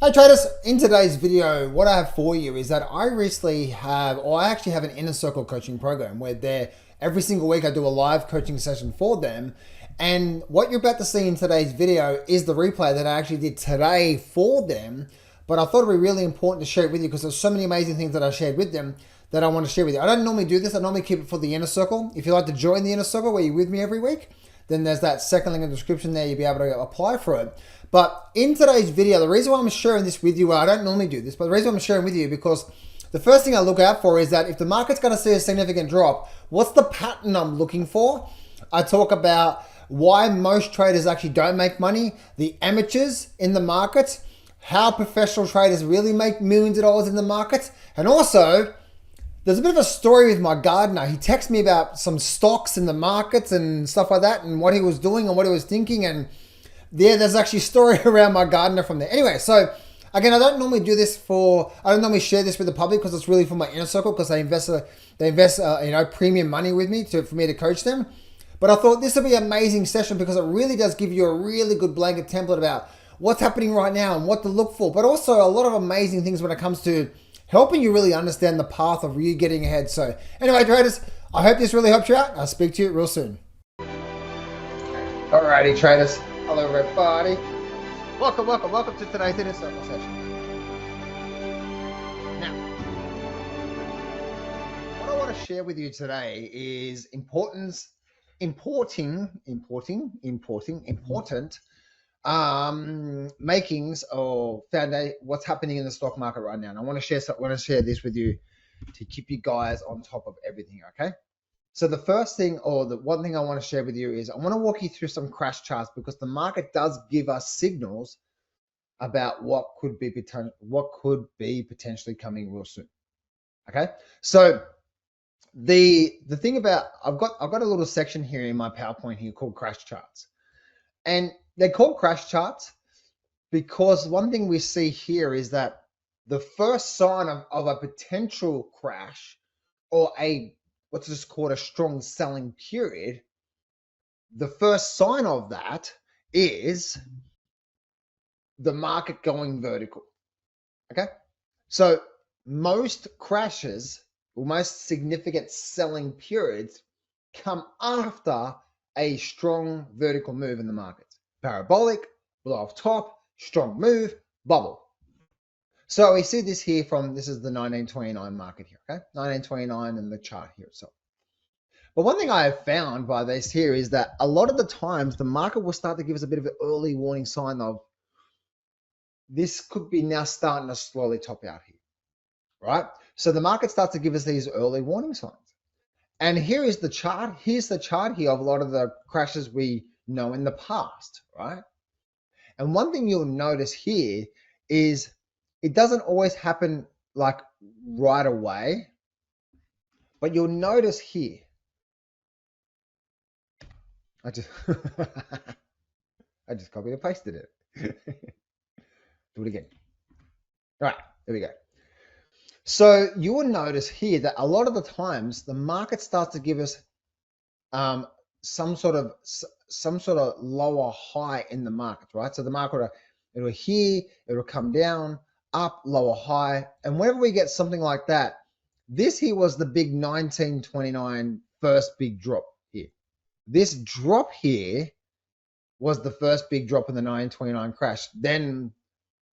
Hey traders, in today's video, what I have for you is that I actually have an inner circle coaching program where every single week I do a live coaching session for them. And what you're about to see in today's video is the replay that I actually did today for them. But I thought it would be really important to share it with you because there's so many amazing things that I shared with them that I want to share with you. I don't normally do this. I normally keep it for the inner circle. If you'd like to join the inner circle where you're with me every week, then there's that second link in the description there. You'll be able to apply for it. But in today's video, the reason why I'm sharing this with you, well, I don't normally do this, but the reason I'm sharing with you because the first thing I look out for is that if the market's going to see a significant drop, what's the pattern I'm looking for? I talk about why most traders actually don't make money, the amateurs in the market, how professional traders really make millions of dollars in the market, and also there's a bit of a story with my Gardner. He texted me about some stocks in the markets and stuff like that and what he was doing and what he was thinking. And yeah, there's actually a story around my Gardner from there. Anyway, so again, I don't normally share this with the public because it's really for my inner circle because they invest premium money with me for me to coach them. But I thought this would be an amazing session because it really does give you a really good blanket template about what's happening right now and what to look for, but also a lot of amazing things when it comes to helping you really understand the path of you getting ahead. So anyway, traders, I hope this really helps you out. I'll speak to you real soon. Alrighty, traders. Hello, everybody. Welcome to today's inner circle session. Now, what I want to share with you today is important makings or foundation, what's happening in the stock market right now. And I want to share this with you to keep you guys on top of everything. Okay. So the first thing, or the one thing I want to share with you is I want to walk you through some crash charts because the market does give us signals about what could be potentially coming real soon. Okay. So the thing about, I've got a little section here in my PowerPoint here called crash charts. And they're called crash charts because one thing we see here is that the first sign of a potential crash or what's just called a strong selling period, the first sign of that is the market going vertical. Okay. So most crashes or most significant selling periods come after a strong vertical move in the market. Parabolic, blow off top, strong move, bubble. So we see this here this is the 1929 market here, okay? 1929 and the chart here itself. But one thing I have found by this here is that a lot of the times the market will start to give us a bit of an early warning sign of this could be now starting to slowly top out here, right? So the market starts to give us these early warning signs. And here is the chart. Here's the chart here of a lot of the crashes we know in the past, right? And one thing you'll notice here is it doesn't always happen like right away, but you'll notice here. I just copied and pasted it. Do it again. All right, there we go. So you will notice here that a lot of the times the market starts to give us some sort of lower high in the market, right? So the market it'll come down, up, lower high, and whenever we get something like that, this here was the big 1929 first big drop here. This drop here was the first big drop in the 1929 crash. Then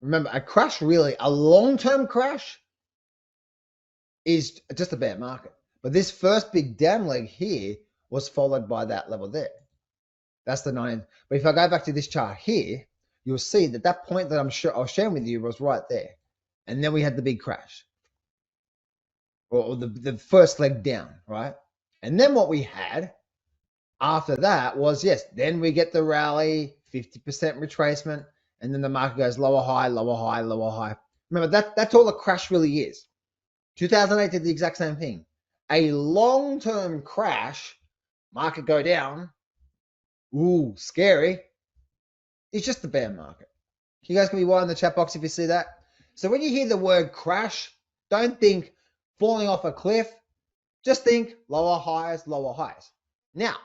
remember, a long-term crash is just a bear market. But this first big down leg here was followed by that level there. That's the 9. But if I go back to this chart here, you'll see that point that I was sharing with you was right there. And then we had the big crash. Or the first leg down, right? And then what we had after that was, yes, then we get the rally, 50% retracement, and then the market goes lower high, lower high, lower high. Remember, that's all a crash really is. 2008 did the exact same thing. A long-term crash, market go down, ooh, scary. It's just the bear market. You guys can be white in the chat box if you see that. So when you hear the word crash, don't think falling off a cliff. Just think lower highs, lower highs. Now,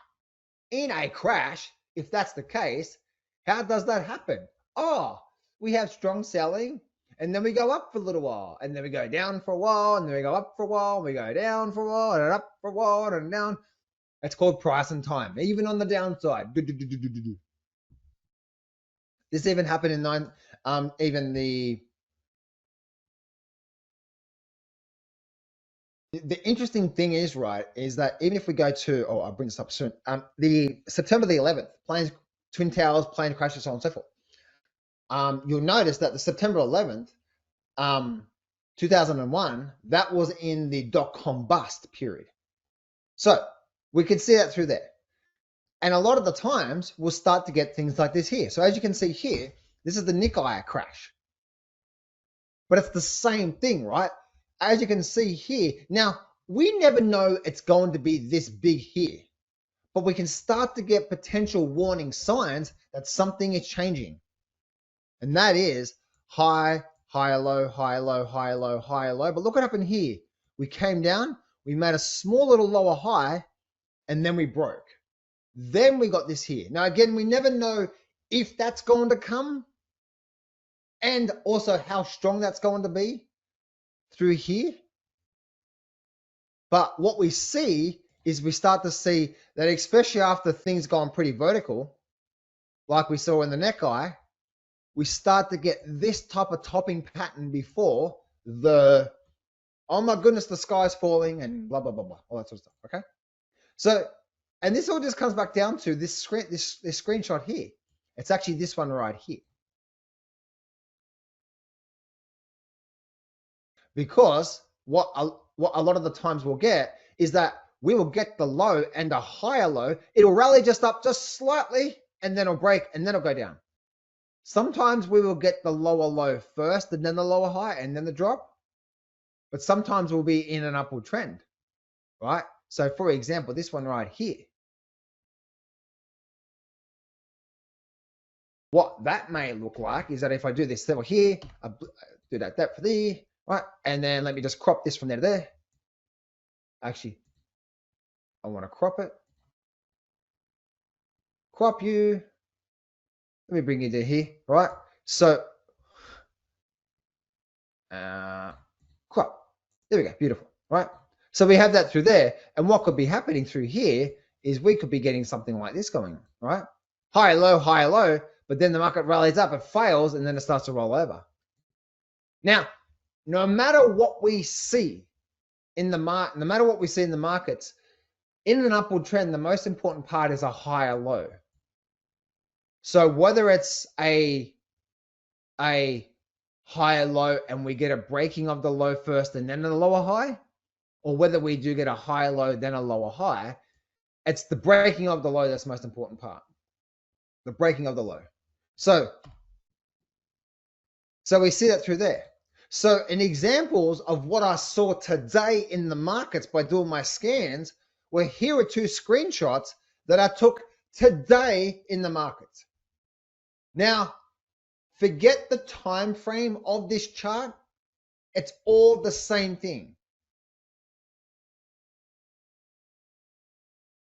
in a crash, if that's the case, how does that happen? Oh, we have strong selling, and then we go up for a little while, and then we go down for a while, and then we go up for a while, and we go down for a while, and up for a while, and down. It's called price and time, even on the downside. This even happened in even the interesting thing is, right, is that even if we go to, I'll bring this up soon, the September the 11th, planes, Twin Towers, plane crashes, so on and so forth. You'll notice that the September 11th, 2001, that was in the dot-com bust period. So we can see that through there. And a lot of the times we'll start to get things like this here. So as you can see here, this is the Nikkei crash. But it's the same thing, right? As you can see here, now we never know it's going to be this big here, but we can start to get potential warning signs that something is changing. And that is high, high, low, high, low, high, low, high, low. But look what happened here. We came down, we made a small little lower high, and then we broke. Then we got this here. Now, again, we never know if that's going to come and also how strong that's going to be through here. But what we see is we start to see that, especially after things gone pretty vertical, like we saw in the Nikkei, we start to get this type of topping pattern before the, oh my goodness, the sky's falling and blah, blah, blah, blah, all that sort of stuff, okay? So, and this all just comes back down to this screenshot here. It's actually this one right here. Because what a lot of the times we'll get is that we will get the low and a higher low. It'll rally just up just slightly, and then it'll break, and then it'll go down. Sometimes we will get the lower low first, and then the lower high, and then the drop. But sometimes we'll be in an upward trend, right? So for example, this one right here. What that may look like is that if I do this level here, I do that depth there, right? And then let me just crop this from there to there. Actually, I want to crop it. Crop you. Let me bring you to here, right? So, crop. There we go, beautiful, right? So we have that through there. And what could be happening through here is we could be getting something like this going, right? High, low, but then the market rallies up, it fails, and then it starts to roll over. Now, no matter what we see in the market, no matter what we see in the markets, in an upward trend, the most important part is a higher low. So whether it's a higher low and we get a breaking of the low first and then a lower high, or whether we do get a higher low then a lower high, it's the breaking of the low that's the most important part. The breaking of the low. So we see that through there. So in examples of what I saw today in the markets by doing my scans, well, here are two screenshots that I took today in the markets. Now, forget the time frame of this chart. It's all the same thing.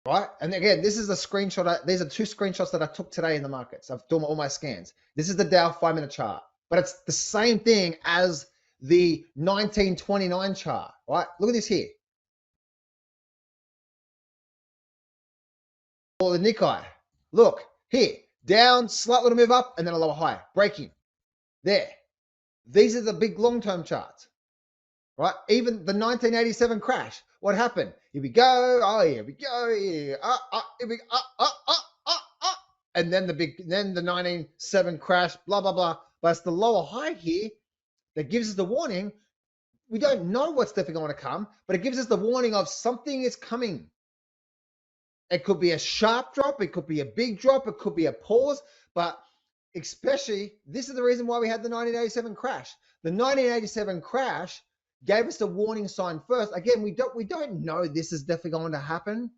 Right? And again, this is a screenshot. These are two screenshots that I took today in the markets. I've done all my scans. This is the Dow 5-minute chart, but it's the same thing as the 1929 chart, right? Look at this here. Or the Nikkei. Look here, down, slight little move up, and then a lower high, breaking. There. These are the big long-term charts, right? Even the 1987 crash. What happened? Here we go. Oh, here we go. Here we and then the 1997 crash. Blah blah blah. But it's the lower high here that gives us the warning. We don't know what's definitely going to come, but it gives us the warning of something is coming. It could be a sharp drop. It could be a big drop. It could be a pause. But especially, this is the reason why we had the 1987 crash. The 1987 crash gave us the warning sign first. Again, we don't know this is definitely going to happen,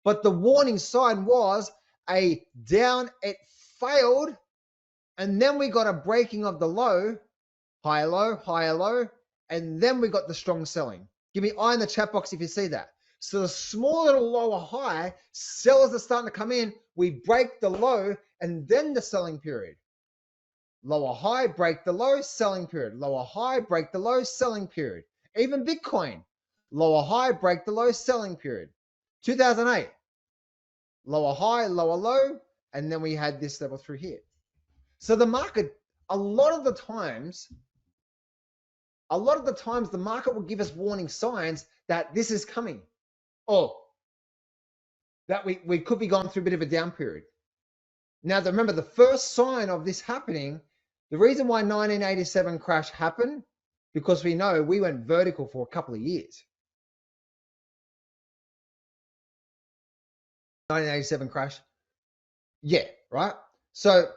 but the warning sign was a down, it failed, and then we got a breaking of the low, higher low, and then we got the strong selling. Give me I in the chat box if you see that. So the small little lower high, sellers are starting to come in, we break the low, and then the selling period. lower high, break the low, selling period. Lower high, break the low, selling period. Even Bitcoin, lower high, break the low, selling period. 2008, lower high, lower low, and then we had this level through here. So the market, a lot of the times, the market will give us warning signs that this is coming, or that we could be going through a bit of a down period. Now, remember, the first sign of this happening, the reason why 1987 crash happened, because we know we went vertical for a couple of years. 1987 crash. Yeah, right? So,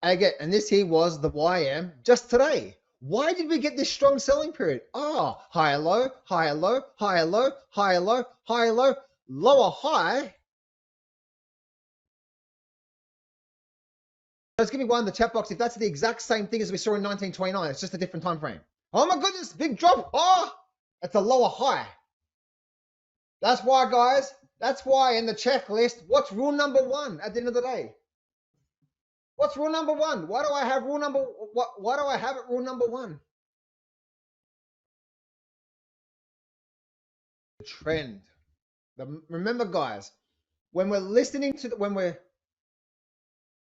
again, and this here was the YM just today. Why did we get this strong selling period? Oh, higher low, higher low, higher low, higher low, higher low, lower high. Just give me one in the chat box if that's the exact same thing as we saw in 1929. It's just a different time frame. Oh my goodness, big drop. Oh, it's a lower high. That's why, guys. That's why in the checklist, what's rule number 1 at the end of the day? What's rule number 1? Why do I have rule number? Why do I have it rule number 1? The trend. Remember, guys, when we're listening to can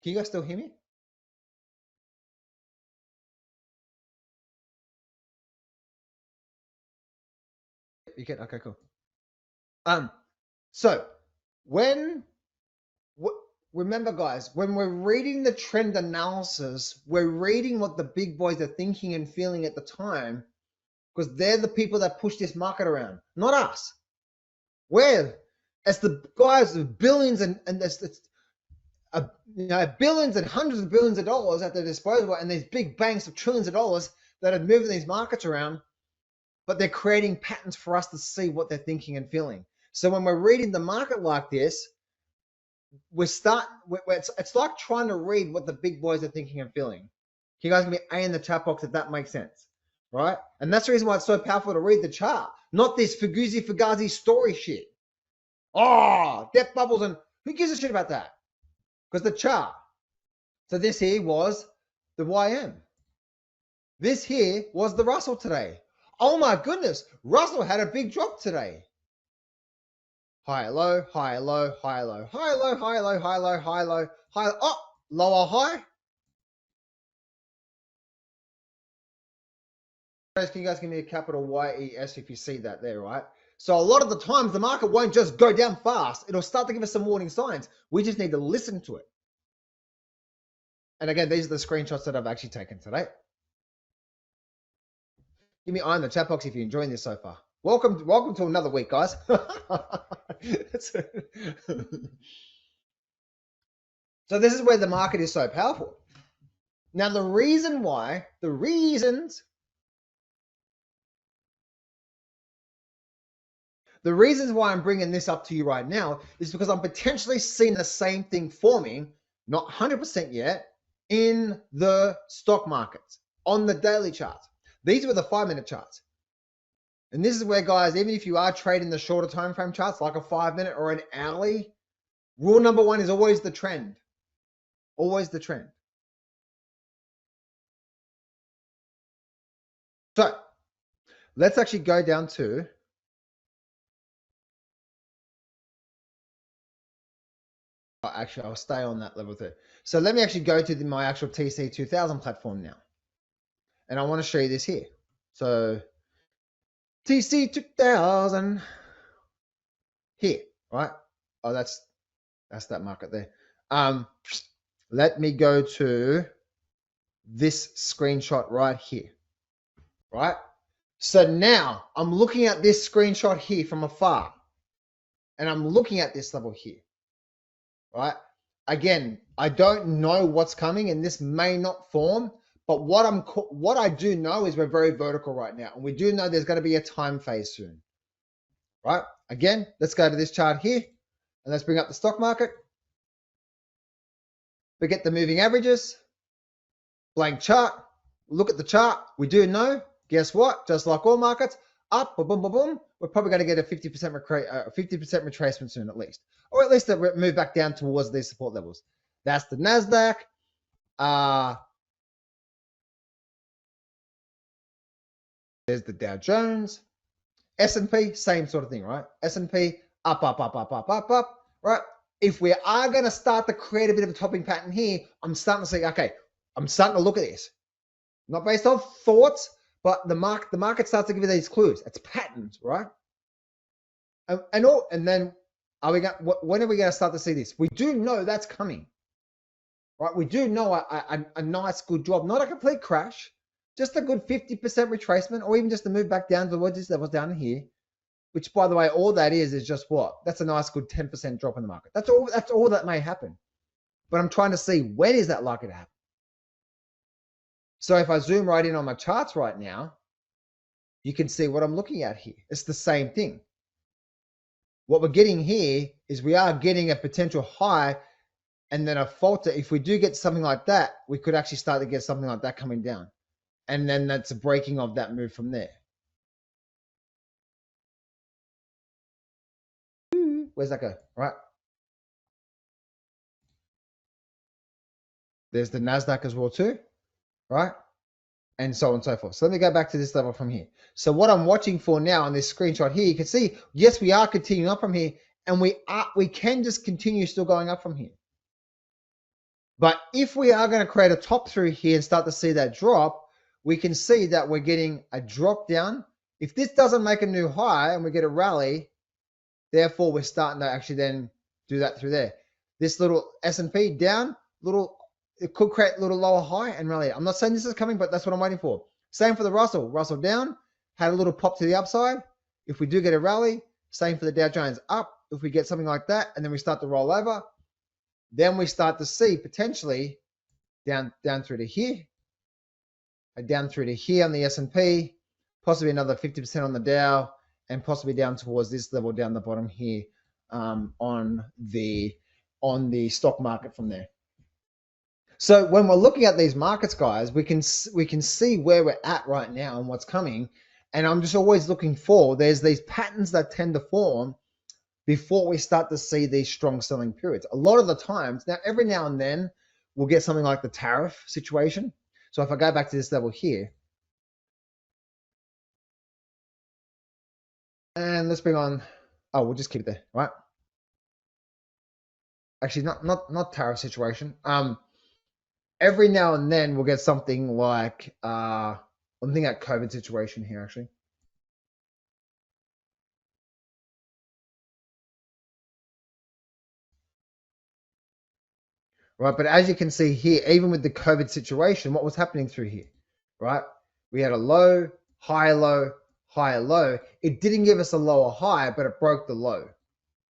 you guys still hear me? You can. Okay, cool. So remember, guys, when we're reading the trend analysis, we're reading what the big boys are thinking and feeling at the time, because they're the people that push this market around, not us. As the guys with billions and billions and hundreds of billions of dollars at their disposal, and these big banks of trillions of dollars that are moving these markets around, but they're creating patterns for us to see what they're thinking and feeling. So when we're reading the market like this, it's like trying to read what the big boys are thinking and feeling. You guys can be A in the chat box if that makes sense, right? And that's the reason why it's so powerful to read the chart, not this Fugazi story shit. Oh, death bubbles, and who gives a shit about that? Because the chart. So this here was the YM. This here was the Russell today. Oh my goodness, Russell had a big drop today. High, low, high, low, high, low, high, low, high, low, high, low, high, low, high. Oh, lower high. Can you guys give me a capital YES if you see that there, right? So a lot of the times the market won't just go down fast. It'll start to give us some warning signs. We just need to listen to it. And again, these are the screenshots that I've actually taken today. Give me I in the chat box if you're enjoying this so far. Welcome to another week, guys. So this is where the market is so powerful. Now, the reasons why I'm bringing this up to you right now is because I'm potentially seeing the same thing forming, not 100% yet, in the stock markets on the daily charts. These were the 5-minute charts. And this is where, guys, even if you are trading the shorter time frame charts, like a 5-minute or an hourly, rule number 1 is always the trend. Always the trend. So let's actually go down to actually, I'll stay on that level there. So let me actually go to my actual TC2000 platform now. And I want to show you this here. So TC2000 here, right? Oh, that's that market there. Let me go to this screenshot right here, right? So now I'm looking at this screenshot here from afar, and I'm looking at this level here, right? Again, I don't know what's coming, and this may not form, but what I do know is we're very vertical right now, and we do know there's going to be a time phase soon, right? Again, let's go to this chart here, and let's bring up the stock market. Forget the moving averages, blank chart. Look at the chart. We do know, guess what? Just like all markets, up, boom, boom, boom, boom. We're probably going to get a 50% retracement soon, at least, or at least move back down towards these support levels. That's the Nasdaq. There's the Dow Jones. S&P, same sort of thing, right? S&P, up, up, up, up, up, up, up, right? If we are going to start to create a bit of a topping pattern here, I'm starting to say, okay, I'm starting to look at this. Not based on thoughts, but the market starts to give you these clues. It's patterns, right? And then when are we going to start to see this? We do know that's coming, right? We do know a nice, good drop, not a complete crash, just a good 50% retracement, or even just to move back down towards this level down here. Which, by the way, all that is just what? That's a nice, good 10% drop in the market. That's all that may happen. But I'm trying to see, when is that likely to happen? So if I zoom right in on my charts right now, you can see what I'm looking at here. It's the same thing. What we're getting here is we are getting a potential high and then a falter. If we do get something like that, we could actually start to get something like that coming down. And then that's a breaking of that move from there. Where's that go? Right. There's the NASDAQ as well too, right? And so on and so forth. So let me go back to this level from here. So what I'm watching for now on this screenshot here, you can see, yes, we are continuing up from here, and we can just continue still going up from here. But if we are going to create a top through here and start to see that drop, we can see that we're getting a drop down. If this doesn't make a new high and we get a rally, therefore we're starting to actually then do that through there. This little S&P down, it could create a little lower high and rally. I'm not saying this is coming, but that's what I'm waiting for. Same for the Russell. Russell down, had a little pop to the upside. If we do get a rally, same for the Dow Jones up. If we get something like that, and then we start to roll over, then we start to see potentially down through to here, down through to here on the S&P, possibly another 50% on the Dow, and possibly down towards this level down the bottom here on the stock market from there. So when we're looking at these markets, guys, we can see where we're at right now and what's coming. And I'm just always looking for, there's these patterns that tend to form before we start to see these strong selling periods. A lot of the times, now every now and then, we'll get something like the tariff situation. So if I go back to this level here, and let's bring on, we'll just keep it there, right? Actually, not tariff situation. Every now and then we'll get something like, I'm thinking at COVID situation here, actually. Right, but as you can see here, even with the COVID situation, what was happening through here, right? We had a low, high, low, high, low. It didn't give us a lower high, but it broke the low.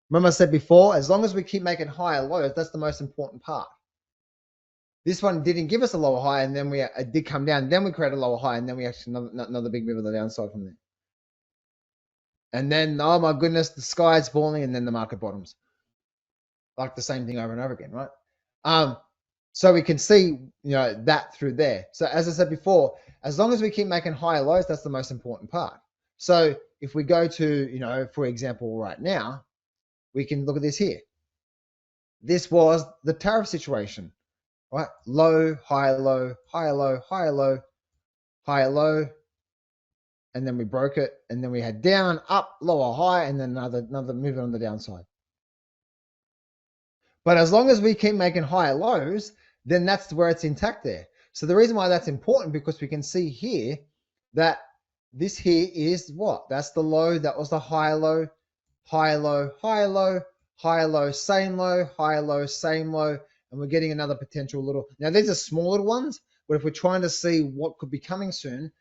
Remember I said before, as long as we keep making higher lows, that's the most important part. This one didn't give us a lower high, and then it did come down. Then we created a lower high, and then we actually another big move on the downside from there. And then, oh my goodness, the sky is falling, and then the market bottoms. Like the same thing over and over again, right? So we can see, that through there. So as I said before, as long as we keep making higher lows, that's the most important part. So if we go to, for example, right now, we can look at this here. This was the tariff situation, right? Low, high, low, high, low, high, low, high, low. And then we broke it. And then we had down, up, lower, high, and then another movement on the downside. But as long as we keep making higher lows, then that's where it's intact there. So the reason why that's important, because we can see here that this here is what? That's the low. That was the high low, high low, high low, high low, same low, high low, same low. And we're getting another potential little. Now, these are small little ones, but if we're trying to see what could be coming soon,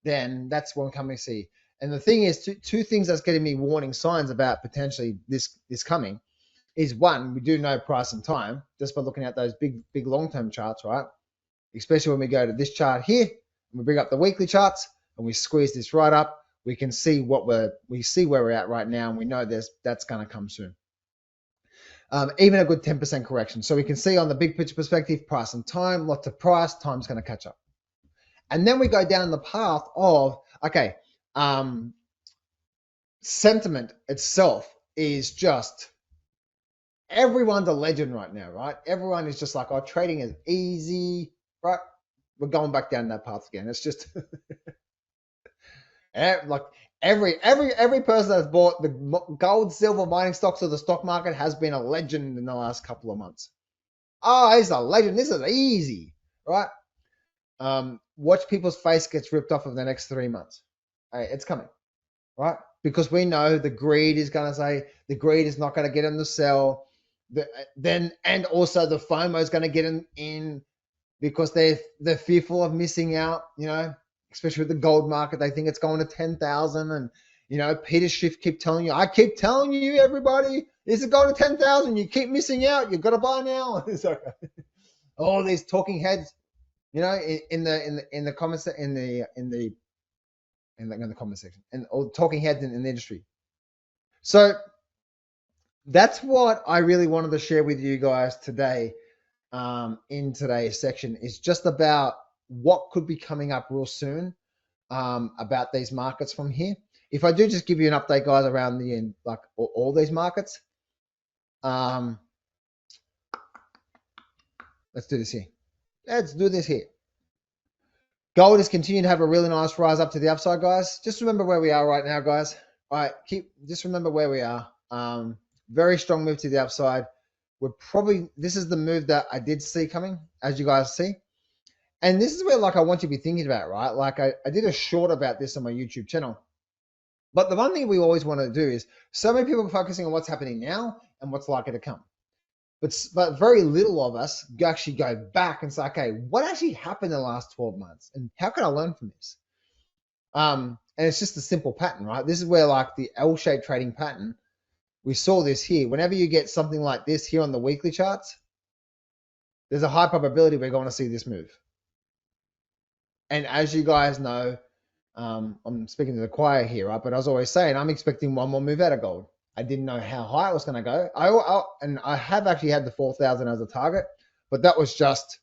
then that's what we're coming to see. And the thing is, two things that's getting me warning signs about potentially this coming is, one, we do know price and time just by looking at those big long-term charts, right? Especially when we go to this chart here and we bring up the weekly charts and we squeeze this right up, we can see we see where we're at right now, and we know that's going to come soon. Even a good 10% correction. So we can see on the big picture perspective, price and time, lots of price, time's going to catch up. And then we go down the path of, okay, sentiment itself is just, everyone's a legend right now, right? Everyone is just like, oh, trading is easy, right? We're going back down that path again. It's just, Like every person that's bought the gold, silver mining stocks of the stock market has been a legend in the last couple of months. Oh, he's a legend. This is easy, right? Watch people's face gets ripped off in the next 3 months. Hey, it's coming, right? Because we know the greed is going to say the greed is not going to get them to sell. And also the FOMO is going to get them in because they're fearful of missing out. Especially with the gold market, they think it's going to 10,000, and Peter Schiff I keep telling you, everybody, is it going to 10,000? You keep missing out. You've got to buy now. So, all these talking heads, in the comments in the comment section, and all talking heads in the industry. So that's what I really wanted to share with you guys today. In today's section is just about what could be coming up real soon about these markets from here. If I do just give you an update, guys, around the end, like all these markets. Let's do this here. Let's do this here. Gold is continuing to have a really nice rise up to the upside, guys. Just remember where we are right now, guys. All right, just remember where we are. Very strong move to the upside. This is the move that I did see coming, as you guys see. And this is where, like, I want you to be thinking about, right? Like, I did a short about this on my YouTube channel. But the one thing we always want to do is, so many people are focusing on what's happening now and what's likely to come. But very little of us actually go back and say, okay, what actually happened in the last 12 months? And how can I learn from this? And it's just a simple pattern, right? This is where, like, the L-shaped trading pattern, we saw this here. Whenever you get something like this here on the weekly charts, there's a high probability we're going to see this move. And as you guys know, I'm speaking to the choir here, right? But I was always saying, I'm expecting one more move out of gold. I didn't know how high it was going to go. I have actually had the 4,000 as a target, but that was just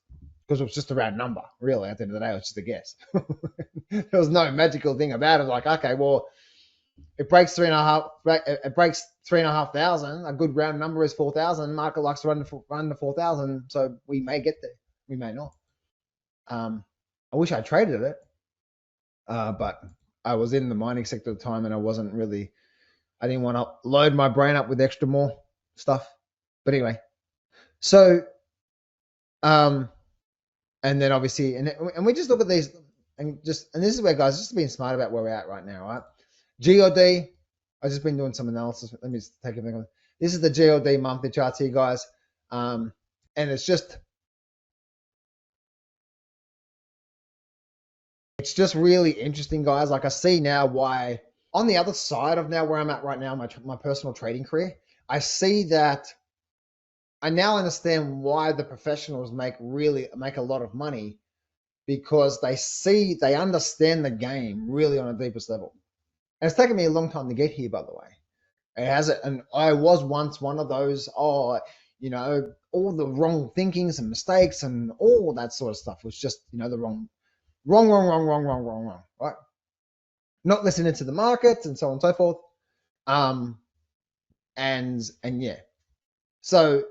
because it was just a round number. Really, at the end of the day, it was just a guess. There was no magical thing about it. Like, okay, well, it breaks 3,500. It breaks 3,500. A good round number is 4,000. Market likes to run to 4,000, so we may get there. We may not. I wish I traded it, but I was in the mining sector at the time, and I didn't want to load my brain up with extra more stuff. But anyway, so, and then obviously, and we just look at these, and this is where, guys, just being smart about where we're at right now, right? GLD, I've just been doing some analysis. Let me just take a minute. This is the GLD monthly charts here, guys. And it's just really interesting, guys. Like, I see now why, on the other side of now where I'm at right now, my personal trading career, I see that I now understand why the professionals make a lot of money, because they understand the game really on a deepest level. And it's taken me a long time to get here, by the way. It hasn't, and I was once one of those, all the wrong thinkings and mistakes and all that sort of stuff was just, the wrong, right? Not listening to the markets and so on and so forth. And yeah. So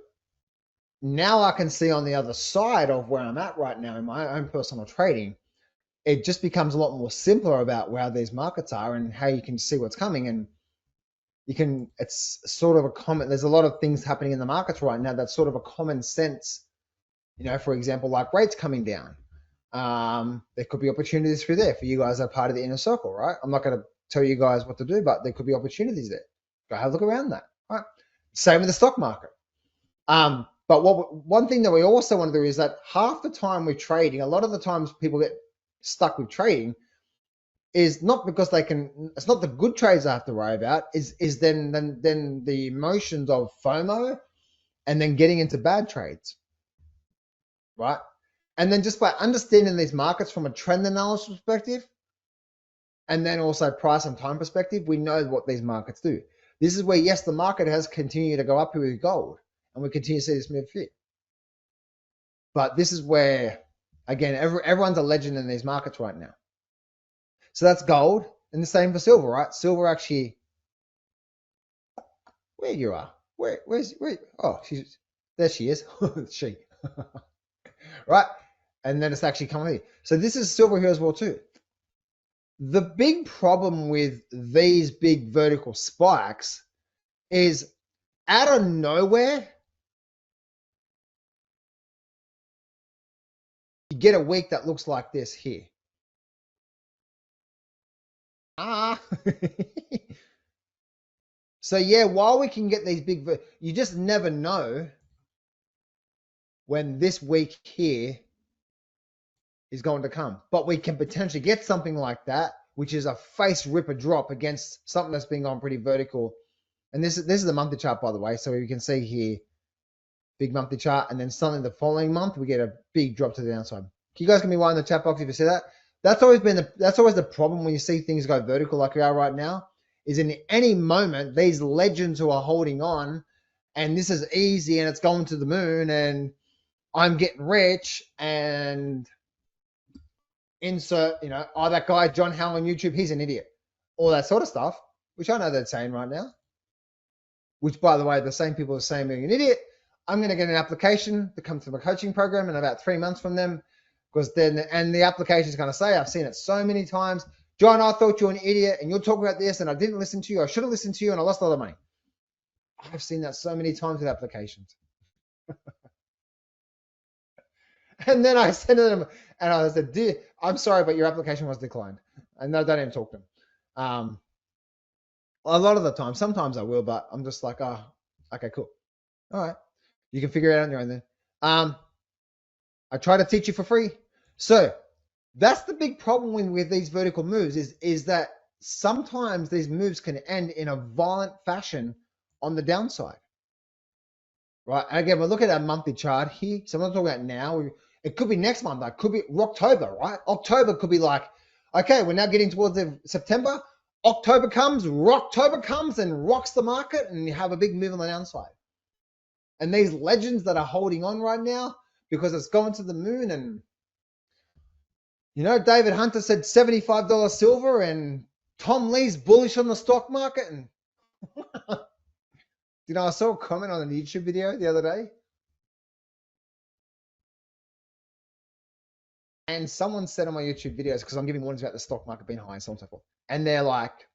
now I can see on the other side of where I'm at right now in my own personal trading, it just becomes a lot more simpler about where these markets are and how you can see what's coming. And it's sort of there's a lot of things happening in the markets right now that's sort of a common sense, for example, like rates coming down. There could be opportunities through there for you guys that are part of the inner circle, right? I'm not going to tell you guys what to do, but there could be opportunities there. Go have a look around that, right? Same with the stock market. But one thing that we also want to do is that half the time we're trading, a lot of the times people get stuck with trading, is not because it's not the good trades I have to worry about, is then the emotions of FOMO and then getting into bad trades, right? And then just by understanding these markets from a trend analysis perspective, and then also price and time perspective, we know what these markets do. This is where, yes, the market has continued to go up here with gold, and we continue to see this move fit. But this is where, again, everyone's a legend in these markets right now. So that's gold, and the same for silver, right? Silver actually, where you are? Where? Oh, there she is. She, right? And then it's actually coming here. So this is silver here as well too. The big problem with these big vertical spikes is out of nowhere, you get a week that looks like this here. So yeah, while we can get these big, you just never know when this week here is going to come. But we can potentially get something like that, which is a face ripper drop against something that's been going pretty vertical. And this is the monthly chart, by the way. So you can see here, big monthly chart, and then suddenly the following month we get a big drop to the downside. You guys can be one in the chat box if you see that. That's always the problem when you see things go vertical like we are right now, is in any moment these legends who are holding on, and this is easy and it's going to the moon and I'm getting rich and insert, oh, that guy John Howe on YouTube, he's an idiot, all that sort of stuff, which I know they're saying right now, which, by the way, the same people are saying being an idiot. I'm going to get an application to come to my coaching program in about 3 months from them, because then, and the application is going to say, I've seen it so many times, John, I thought you were an idiot and you're talking about this and I didn't listen to you. I should have listened to you and I lost a lot of money. I've seen that so many times with applications. And then I sent them and I said, dear, I'm sorry, but your application was declined. And no, don't even talk to them. A lot of the time, sometimes I will, but I'm just like, oh, okay, cool. All right. You can figure it out on your own then. I try to teach you for free. So that's the big problem with these vertical moves is that sometimes these moves can end in a violent fashion on the downside. Right. And again, we'll look at our monthly chart here. So I'm not talking about now. It could be next month. It could be October, right? October could be like, okay, we're now getting towards the September. October comes and rocks the market, and you have a big move on the downside. And these legends that are holding on right now because it's going to the moon, and David Hunter said $75 silver, and Tom Lee's bullish on the stock market. And I saw a comment on a YouTube video the other day, and someone said on my YouTube videos, because I'm giving warnings about the stock market being high and so on and so forth, and they're like,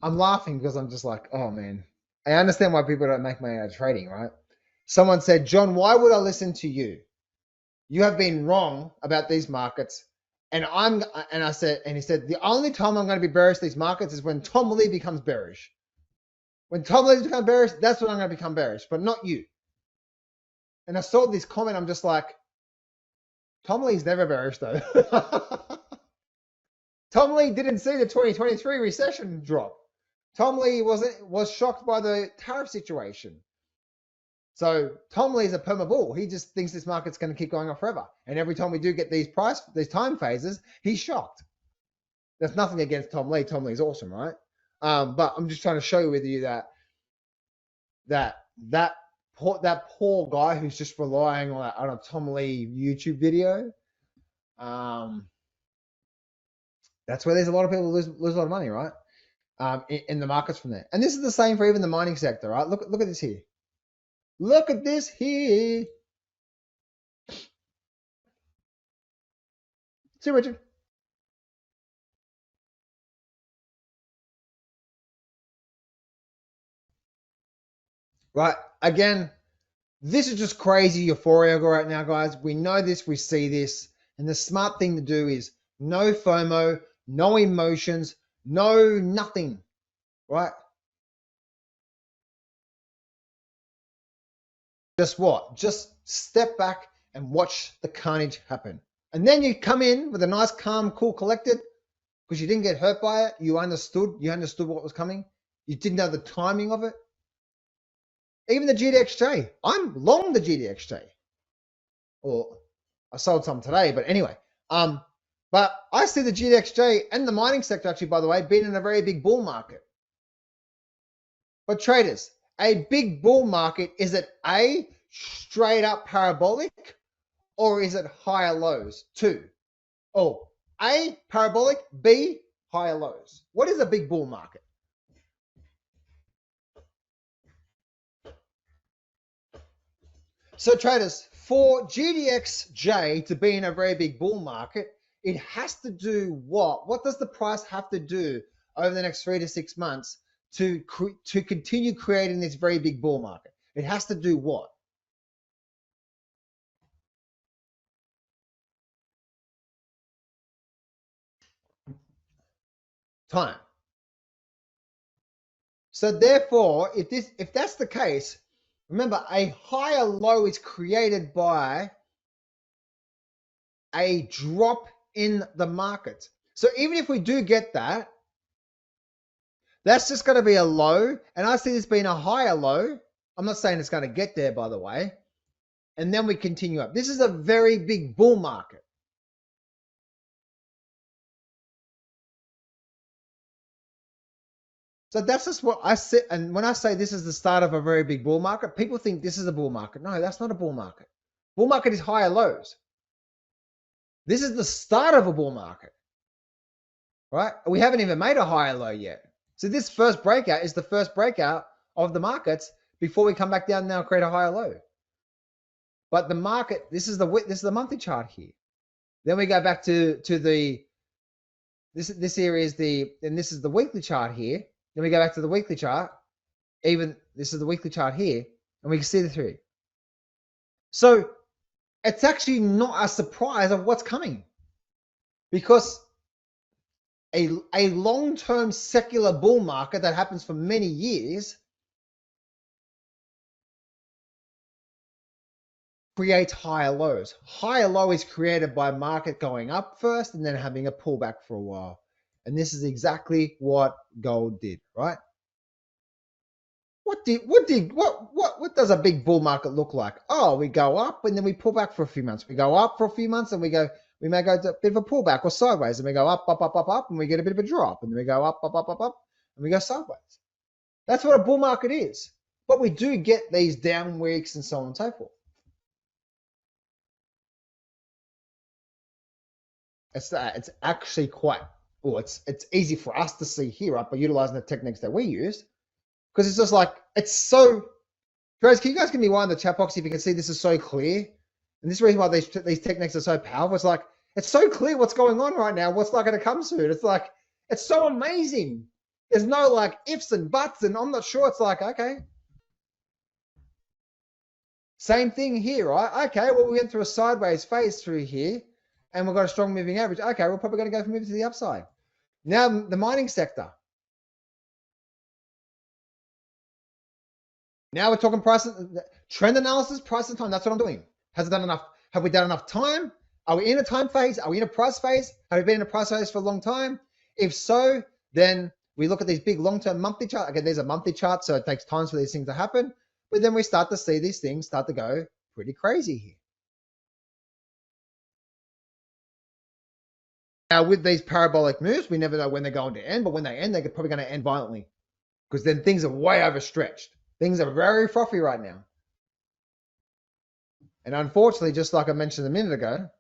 I'm laughing because I'm just like, oh man, I understand why people don't make money out of trading, right? Someone said, John, why would I listen to you? You have been wrong about these markets. And he said, the only time I'm going to be bearish these markets is when Tom Lee becomes bearish. When Tom Lee becomes bearish, that's when I'm going to become bearish, but not you. And I saw this comment, I'm just like, Tom Lee's never bearish though. Tom Lee didn't see the 2023 recession drop. Tom Lee was shocked by the tariff situation. So Tom Lee's a perma bull. He just thinks this market's going to keep going up forever. And every time we do get these time phases, he's shocked. There's nothing against Tom Lee. Tom Lee's awesome, right? But I'm just trying to show with you that poor guy who's just relying on a Tom Lee YouTube video. That's where there's a lot of people lose a lot of money, right? In the markets from there. And this is the same for even the mining sector, right? Look at this here. Look at this here. See, Richard. Right. Again, this is just crazy euphoria right now, guys. We know this. We see this. And the smart thing to do is no FOMO, no emotions, no nothing. Right? Just what? Just step back and watch the carnage happen. And then you come in with a nice, calm, cool, collected, because you didn't get hurt by it. You understood what was coming. You didn't know the timing of it. Even the GDXJ. I'm long the GDXJ. Or I sold some today, but anyway. But I see the GDXJ and the mining sector, actually, by the way, being in a very big bull market. But traders, a big bull market, is it A, straight up parabolic, or is it higher lows too? Oh, A, parabolic, B, higher lows. What is a big bull market? So traders, for GDXJ to be in a very big bull market, it has to do what? What does the price have to do over the next 3 to 6 months to continue creating this very big bull market? It has to do what? Time. So therefore, if that's the case, remember, a higher low is created by a drop in the market. So even if we do get that, that's just going to be a low. And I see this being a higher low. I'm not saying it's going to get there, by the way. And then we continue up. This is a very big bull market. So that's just what I say. And when I say this is the start of a very big bull market, people think this is a bull market. No, that's not a bull market. Bull market is higher lows. This is the start of a bull market, right? We haven't even made a higher low yet. So this first breakout is the first breakout of the markets before we come back down now and create a higher low. But the market, this is the monthly chart here. Then we go back to the this area is and this is the weekly chart here. Then we go back to the weekly chart. Even this is the weekly chart here, and we can see the three. So it's actually not a surprise of what's coming, because a long-term secular bull market that happens for many years creates higher lows. Higher low is created by market going up first and then having a pullback for a while. And this is exactly what gold did, right? What does a big bull market look like? Oh, we go up and then we pull back for a few months. We go up for a few months and we may go to a bit of a pullback or sideways, and we go up, and we get a bit of a drop, and then we go up, and we go sideways. That's what a bull market is. But we do get these down weeks and so on and so forth. It's actually quite, it's easy for us to see here, right, by utilizing the techniques that we use, because it's just like, it's so, guys, can you guys give me one in the chat box if you can see this is so clear? And this is the reason why these techniques are so powerful. It's like, it's so clear what's going on right now, what's not going to come soon. It's like, it's so amazing. There's no like ifs and buts and I'm not sure. It's like, okay. Same thing here, right? Okay, well, we went through a sideways phase through here and we've got a strong moving average. Okay, we're probably going to go move to the upside. Now, the mining sector. Now we're talking price, trend analysis, price and time. That's what I'm doing. Has it done enough? Have we done enough time? Are we in a time phase? Are we in a price phase? Have we been in a price phase for a long time? If so, then we look at these big long-term monthly charts. Again, there's a monthly chart, so it takes time for these things to happen. But then we start to see these things start to go pretty crazy here. Now, with these parabolic moves, we never know when they're going to end, but when they end, they're probably going to end violently, because then things are way overstretched. Things are very frothy right now. And unfortunately, just like I mentioned a minute ago,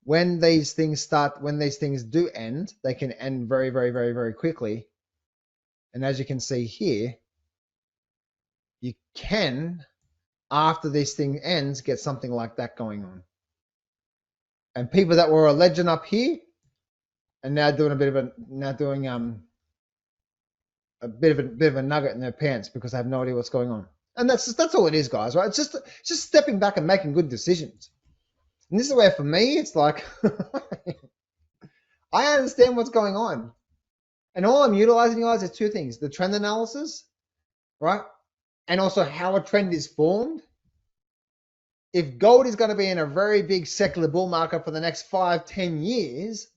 when these things do end, they can end very, very, very, very quickly. And as you can see here, you can, after this thing ends, get something like that going on. And people that were a legend up here are now doing a bit of a nugget in their pants because they have no idea what's going on. And that's all it is, guys, right? It's just stepping back and making good decisions. And this is where, for me, it's like, I understand what's going on. And all I'm utilizing, guys, is two things: the trend analysis, right? And also how a trend is formed. If gold is going to be in a very big secular bull market for the next 5-10 years,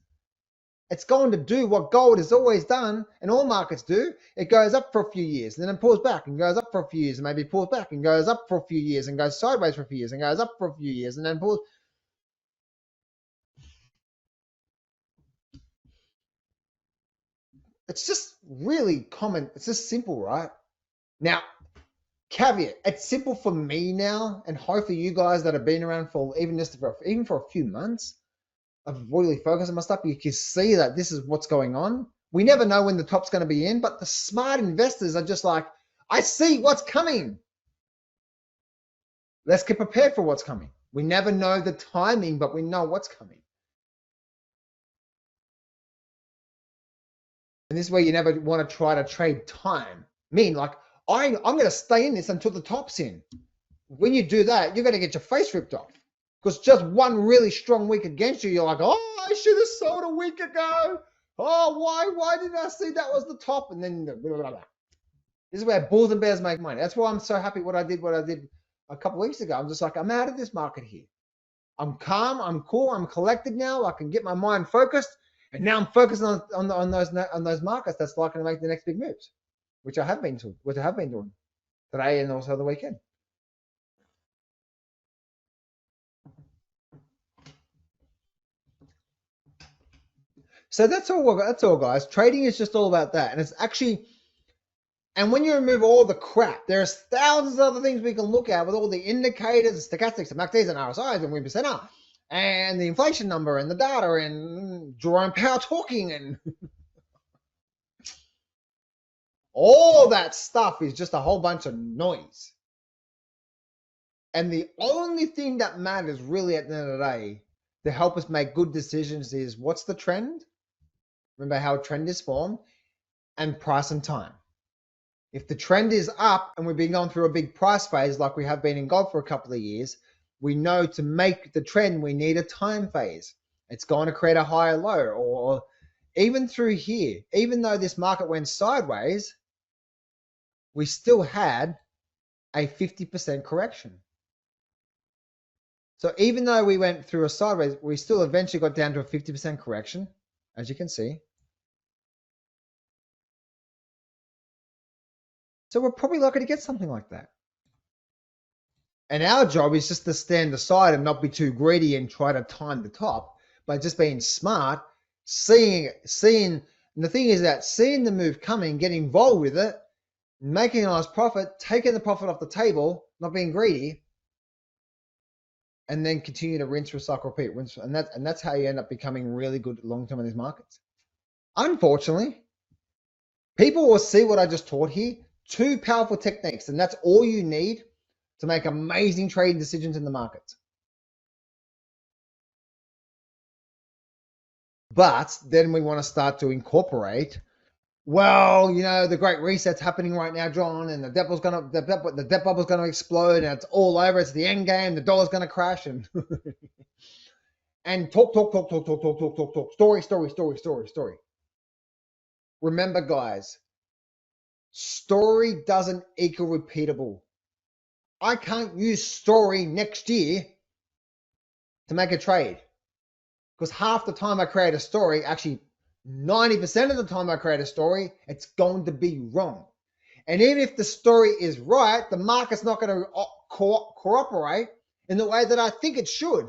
it's going to do what gold has always done, and all markets do. It goes up for a few years, and then it pulls back and goes up for a few years, and maybe pulls back and goes up for a few years, and goes sideways for a few years, and goes up for a few years, and then pulls. It's just really common. It's just simple, right? Now, caveat, it's simple for me now, and hopefully you guys that have been around for even for a few months, I've really focused on my stuff. You can see that this is what's going on. We never know when the top's going to be in, but the smart investors are just like, I see what's coming. Let's get prepared for what's coming. We never know the timing, but we know what's coming. And this is where you never want to try to trade time. Like, I'm going to stay in this until the top's in. When you do that, you're going to get your face ripped off. Because just one really strong week against you, you're like, oh, I should have sold a week ago. Oh, why didn't I see that was the top? And then blah, blah, blah. This is where bulls and bears make money. That's why I'm so happy what I did a couple of weeks ago. I'm just like, I'm out of this market here. I'm calm, I'm cool, I'm collected now. I can get my mind focused. And now I'm focused on those markets that's likely to make the next big moves, which I have been doing today and also the weekend. So that's all, guys. Trading is just all about that. And it's actually, and when you remove all the crap, there's thousands of other things we can look at with all the indicators, the stochastics, the MACDs, and RSIs, and win percenter, and the inflation number, and the data, and Jerome Powell talking, and all that stuff is just a whole bunch of noise. And the only thing that matters really at the end of the day to help us make good decisions is what's the trend? Remember how a trend is formed, and price and time. If the trend is up and we've been going through a big price phase like we have been in gold for a couple of years, we know to make the trend, we need a time phase. It's going to create a higher low. Or even through here, even though this market went sideways, we still had a 50% correction. So even though we went through a sideways, we still eventually got down to a 50% correction, as you can see. So we're probably likely to get something like that. And our job is just to stand aside and not be too greedy and try to time the top, but just being smart, seeing. And the thing is that seeing the move coming, getting involved with it, making a nice profit, taking the profit off the table, not being greedy, and then continue to rinse, recycle, repeat, rinse, and that's how you end up becoming really good long term in these markets. Unfortunately, people will see what I just taught here. 2 powerful techniques, and that's all you need to make amazing trading decisions in the markets. But then we want to start to incorporate, well, you know, the great reset's happening right now, John, and the debt bubble's gonna explode, and it's all over. It's the end game. The dollar's gonna crash, and and talk. Story. Remember, guys, story doesn't equal repeatable. I can't use story next year to make a trade, because half the time I create a story, actually 90% of the time I create a story, it's going to be wrong. And even if the story is right, the market's not going to cooperate in the way that I think it should.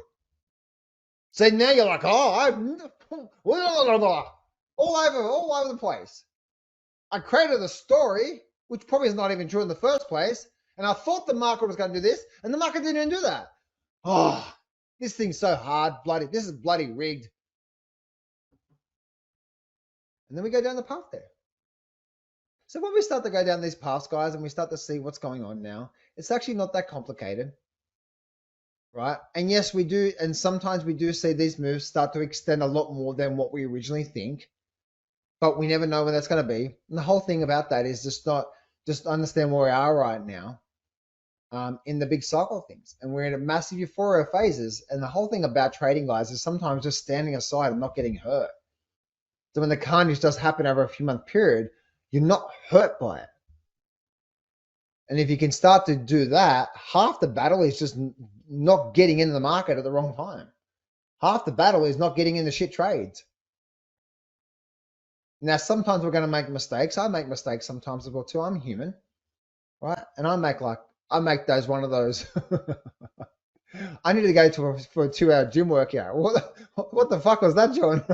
So now you're like, oh, all over the place. I created a story, which probably is not even true in the first place, and I thought the market was going to do this, and the market didn't even do that. Oh, this thing's so hard, this is bloody rigged. And then we go down the path there. So when we start to go down these paths, guys, and we start to see what's going on now, it's actually not that complicated, right? And yes, we do, and sometimes we do see these moves start to extend a lot more than what we originally think, but we never know when that's going to be. And the whole thing about that is just understand where we are right now in the big cycle of things. And we're in a massive euphoria phases. And the whole thing about trading, guys, is sometimes just standing aside and not getting hurt. So when the carnage does happen over a few month period, you're not hurt by it. And if you can start to do that, half the battle is just not getting into the market at the wrong time. Half the battle is not getting in the shit trades. Now, sometimes we're going to make mistakes. I make mistakes sometimes as well too. I'm human, right? And I make those one of those. I need to go for a 2-hour gym workout. What the fuck was that, John?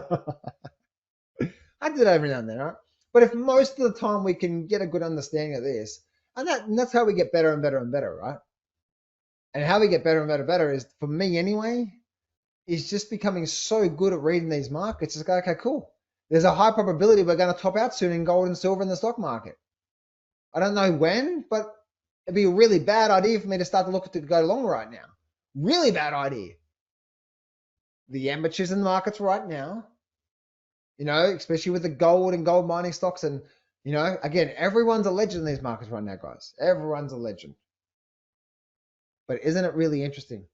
I do that every now and then, right? But if most of the time we can get a good understanding of this, and that's how we get better and better and better, right? And how we get better and better and better is, for me anyway, is just becoming so good at reading these markets. It's like, okay, cool. There's a high probability we're going to top out soon in gold and silver in the stock market. I don't know when, but it'd be a really bad idea for me to start to look to go long right now. Really bad idea. The amateurs in the markets right now, especially with the gold and gold mining stocks, and again, everyone's a legend in these markets right now, guys. Everyone's a legend. But isn't it really interesting?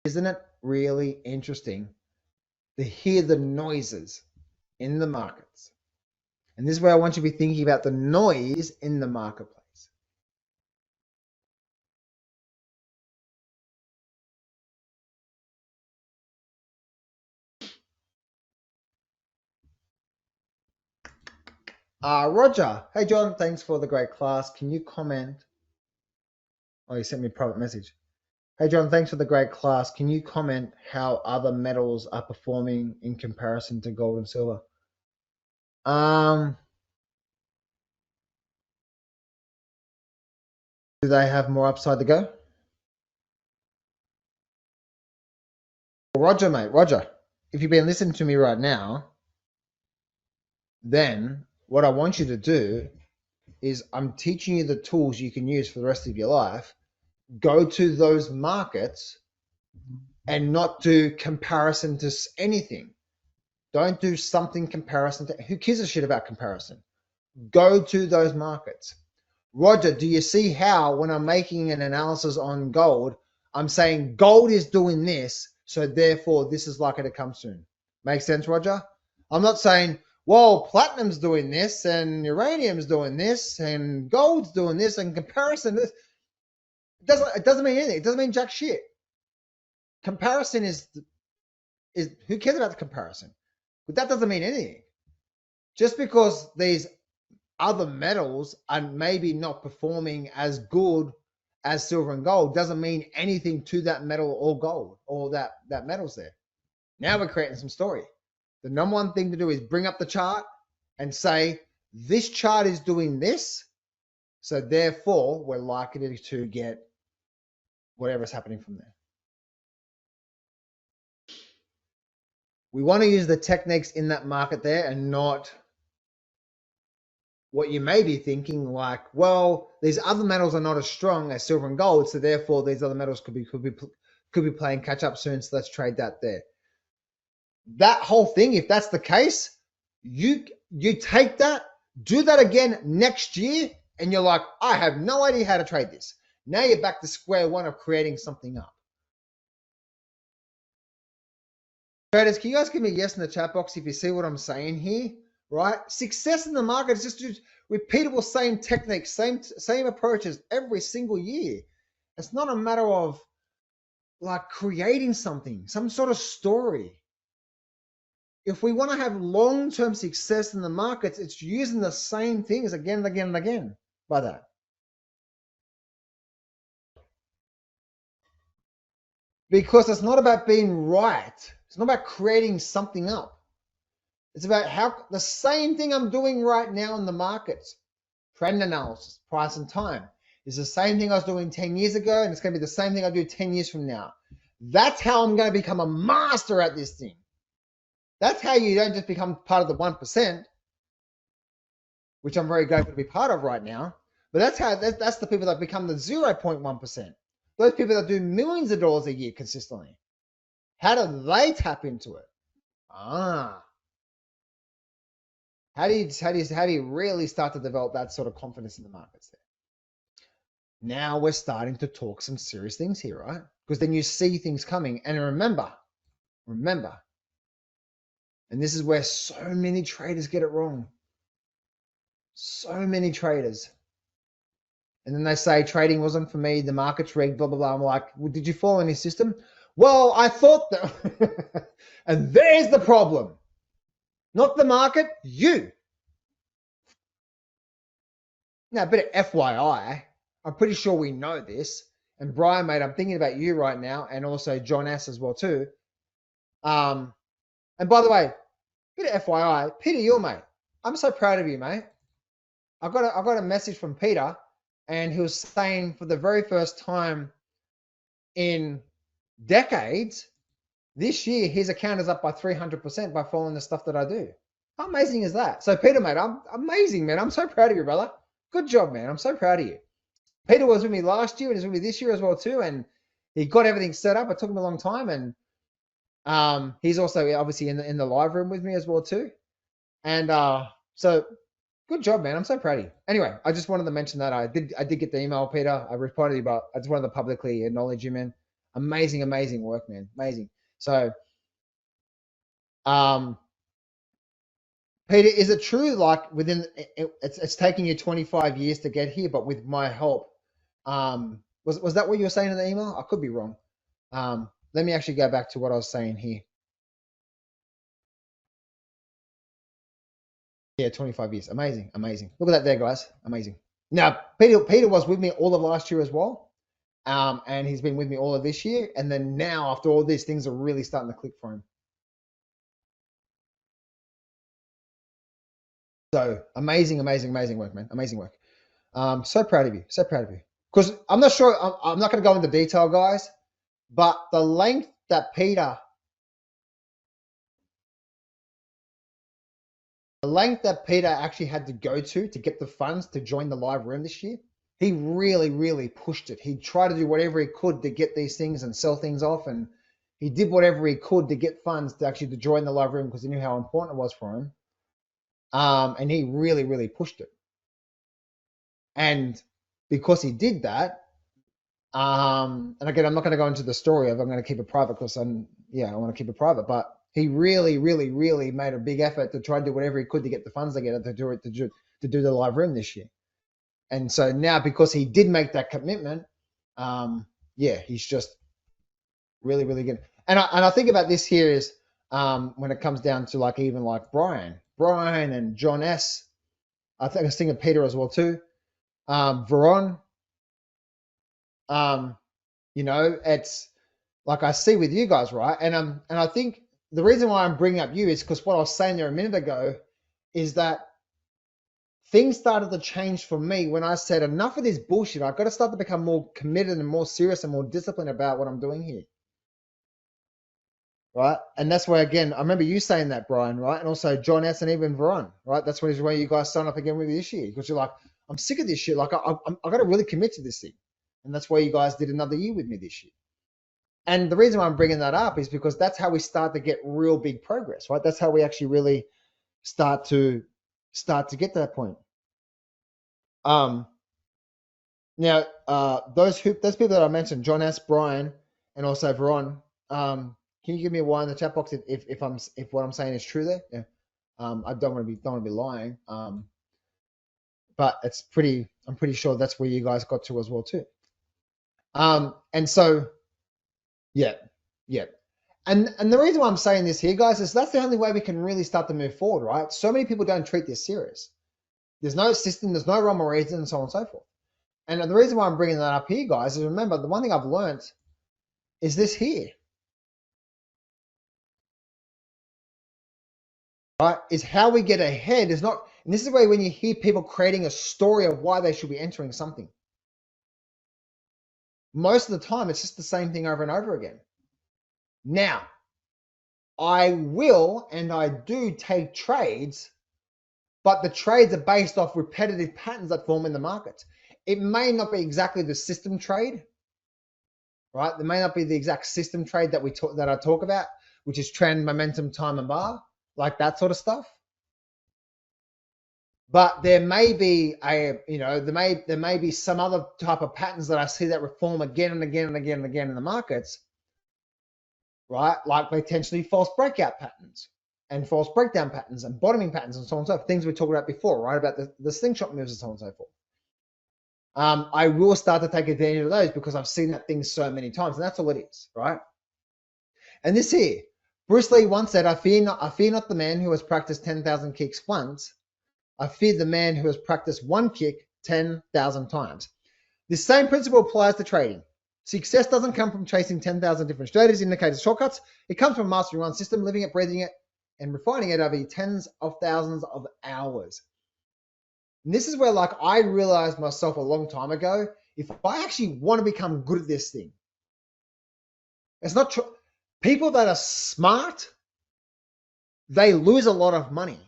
Isn't it really interesting to hear the noises in the markets? And this is where I want you to be thinking about the noise in the marketplace. Roger. Hey, John, thanks for the great class. Can you comment? Oh, you sent me a private message. Hey, John, thanks for the great class. Can you comment how other metals are performing in comparison to gold and silver? Do they have more upside to go? Roger, mate, Roger. If you've been listening to me right now, then what I want you to do is I'm teaching you the tools you can use for the rest of your life. Go to those markets and not do comparison to anything. Don't do something comparison to, who gives a shit about comparison? Go to those markets. Roger, do you see how when I'm making an analysis on gold, I'm saying gold is doing this, so therefore this is likely to come soon? Make sense, Roger? I'm not saying, well, platinum's doing this and uranium's doing this and gold's doing this and comparison. It doesn't mean anything. It doesn't mean jack shit. Comparison is who cares about the comparison? But that doesn't mean anything. Just because these other metals are maybe not performing as good as silver and gold doesn't mean anything to that metal or gold or that metal's there. Now we're creating some story. The number one thing to do is bring up the chart and say, this chart is doing this, so therefore we're likely to get whatever's happening from there. We want to use the techniques in that market there and not what you may be thinking, like, well, these other metals are not as strong as silver and gold, so therefore these other metals could be playing catch up soon, so let's trade that there. That whole thing, if that's the case, you take that, do that again next year, and you're like, I have no idea how to trade this. Now you're back to square one of creating something up. Traders, can you guys give me a yes in the chat box if you see what I'm saying here? Right? Success in the market is just repeatable, same techniques, same approaches every single year. It's not a matter of like creating something, some sort of story. If we want to have long-term success in the markets, it's using the same things again and again and again by that. Because it's not about being right. It's not about creating something up. It's about how the same thing I'm doing right now in the markets, trend analysis, price and time, is the same thing I was doing 10 years ago, and it's going to be the same thing I do 10 years from now. That's how I'm going to become a master at this thing. That's how you don't just become part of the 1%, which I'm very grateful to be part of right now. But that's the people that become the 0.1%. Those people that do millions of dollars a year consistently. How do they tap into it? How do you really start to develop that sort of confidence in the markets there? Now we're starting to talk some serious things here, right? Because then you see things coming. And remember, and this is where so many traders get it wrong. So many traders. And then they say trading wasn't for me, the market's rigged, blah, blah, blah. I'm like, well, did you follow any system? Well, I thought that. And there's the problem. Not the market, you. Now, a bit of FYI, I'm pretty sure we know this. And Brian, mate, I'm thinking about you right now, and also John S as well too. And by the way, bit of FYI, Peter, you're mate. I'm so proud of you, mate. I got a message from Peter, and he was saying for the very first time in decades, this year his account is up by 300% by following the stuff that I do. How amazing is that? So Peter, mate, I'm amazing, man. I'm so proud of you, brother. Good job, man. I'm so proud of you. Peter was with me last year and is with me this year as well too, and he got everything set up. It took him a long time, and he's also obviously in the live room with me as well too. And so good job, man. I'm so proud of you. Anyway, I just wanted to mention that I did get the email, Peter. I replied to you, but I just wanted to publicly acknowledge you, man. Amazing work, man. Amazing. So, Peter, is it true like within it's taking you 25 years to get here, but with my help, was that what you were saying in the email? I could be wrong. Let me actually go back to what I was saying here. Yeah, 25 years. Amazing. Look at that there, guys. Amazing. Now, Peter was with me all of last year as well. And he's been with me all of this year. And then now, after all these things are really starting to click for him. So amazing work, man. Amazing work. So proud of you. Because I'm not sure, I'm not going to go into detail, guys, but the length that Peter actually had to go to get the funds to join the live room this year, he really pushed it. He tried to do whatever he could to get these things and sell things off, and he did whatever he could to get funds to actually to join the live room because he knew how important it was for him. And he really pushed it. And because he did that, and again, I'm not going to go into the story of, I'm going to keep it private because I want to keep it private, but he really made a big effort to try to do whatever he could to get the funds together to do the live room this year. And so now, because he did make that commitment, he's just really good. And I think about this here is when it comes down to like even like Brian and John S. I think I was thinking of Peter as well too. Veron. It's like I see with you guys, right? And I think the reason why I'm bringing up you is because what I was saying there a minute ago is that things started to change for me when I said enough of this bullshit. I've got to start to become more committed and more serious and more disciplined about what I'm doing here. Right. And that's why, again, I remember you saying that, Brian, right? And also John S. and even Veron, right? That's where you guys sign up again with this year because you're like, I'm sick of this shit. Like, I got to really commit to this thing. And that's why you guys did another year with me this year. And the reason why I'm bringing that up is because that's how we start to get real big progress, right? That's how we actually really start to get to that point. Now, those people that I mentioned, John S., Brian, and also Veron, can you give me a Y in the chat box if what I'm saying is true there? Yeah. I don't want to be lying. But I'm pretty sure that's where you guys got to as well too. And so, yeah. And the reason why I'm saying this here, guys, is that's the only way we can really start to move forward, right? So many people don't treat this serious. There's no system, there's no rhyme or reason, and so on and so forth. And the reason why I'm bringing that up here, guys, is remember, the one thing I've learned is this here. Right? Is how we get ahead is not, and this is where when you hear people creating a story of why they should be entering something. Most of the time, it's just the same thing over and over again. Now, I will and I do take trades, but the trades are based off repetitive patterns that form in the market. It may not be exactly the system trade, right? There may not be the exact system trade that I talk about, which is trend, momentum, time, and bar, like that sort of stuff. But there may be there may be some other type of patterns that I see that reform again and again in the markets, right? Like potentially false breakout patterns and false breakdown patterns and bottoming patterns and so on and so forth. Things we talked about before, right? About the slingshot moves and so on and so forth. I will start to take advantage of those because I've seen that thing so many times, and that's all it is, right? And this here, Bruce Lee once said, I fear not the man who has practiced 10,000 kicks once. I fear the man who has practiced one kick 10,000 times. This same principle applies to trading. Success doesn't come from chasing 10,000 different strategies, indicators, shortcuts. It comes from mastering one system, living it, breathing it, and refining it over tens of thousands of hours. And this is where, like, I realized myself a long time ago, if I actually want to become good at this thing, it's not true. People that are smart, they lose a lot of money.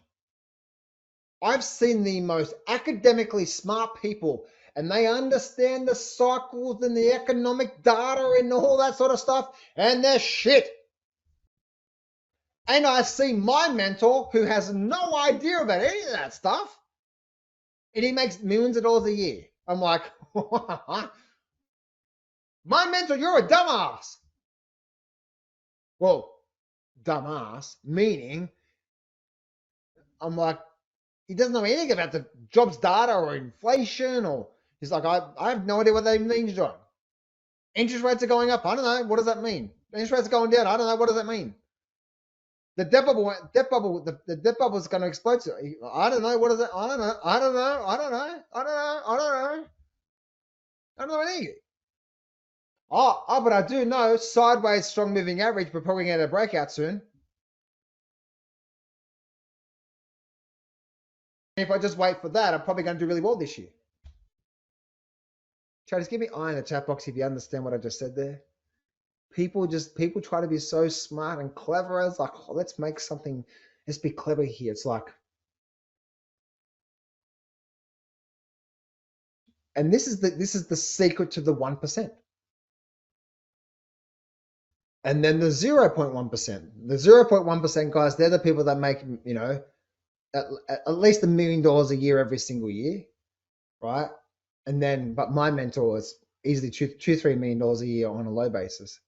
I've seen the most academically smart people and they understand the cycles and the economic data and all that sort of stuff, and they're shit. And I see my mentor who has no idea about any of that stuff, and he makes millions of dollars a year. I'm like, my mentor, you're a dumbass. Well, dumbass, meaning, I'm like, he doesn't know anything about the jobs data or inflation, or he's like, I have no idea what that means, John. Interest rates are going up. I don't know. What does that mean? Interest rates are going down. I don't know. What does that mean? The debt bubble, the debt bubble is going to explode. I don't know. What is it? I don't know. I don't know. I don't know. I don't know. I don't know. I don't know anything. Oh, but I do know sideways strong moving average. We're probably going to get a breakout soon. If I just wait for that, I'm probably going to do really well this year. Traders, give me I in the chat box if you understand what I just said there. People try to be so smart and clever. It's like, oh, let's make something, let's be clever here. It's like, and this is the secret to the 1%. And then the 0.1%. The 0.1% guys, they're the people that make, at least $1 million a year every single year, right? And then, but my mentor is easily $2-3 million a year on a low basis.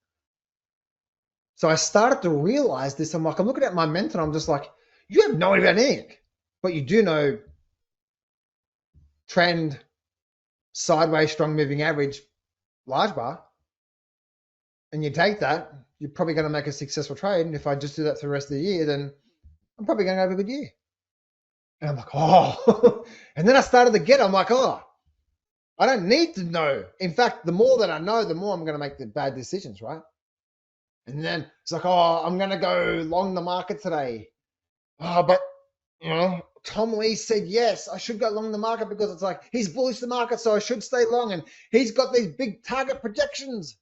So I started to realize this. I'm looking at my mentor, and I'm just like, you have no idea about anything, but you do know trend, sideways, strong moving average, large bar, and you take that, you're probably going to make a successful trade. And if I just do that for the rest of the year, then I'm probably going to have a good year. And I'm like, oh, and then I started to get, I'm like, oh, I don't need to know. In fact, the more that I know, the more I'm going to make the bad decisions, right? And then it's like, oh, I'm going to go long the market today. Oh, but, Tom Lee said, yes, I should go long the market because it's like, he's bullish the market, so I should stay long. And he's got these big target projections.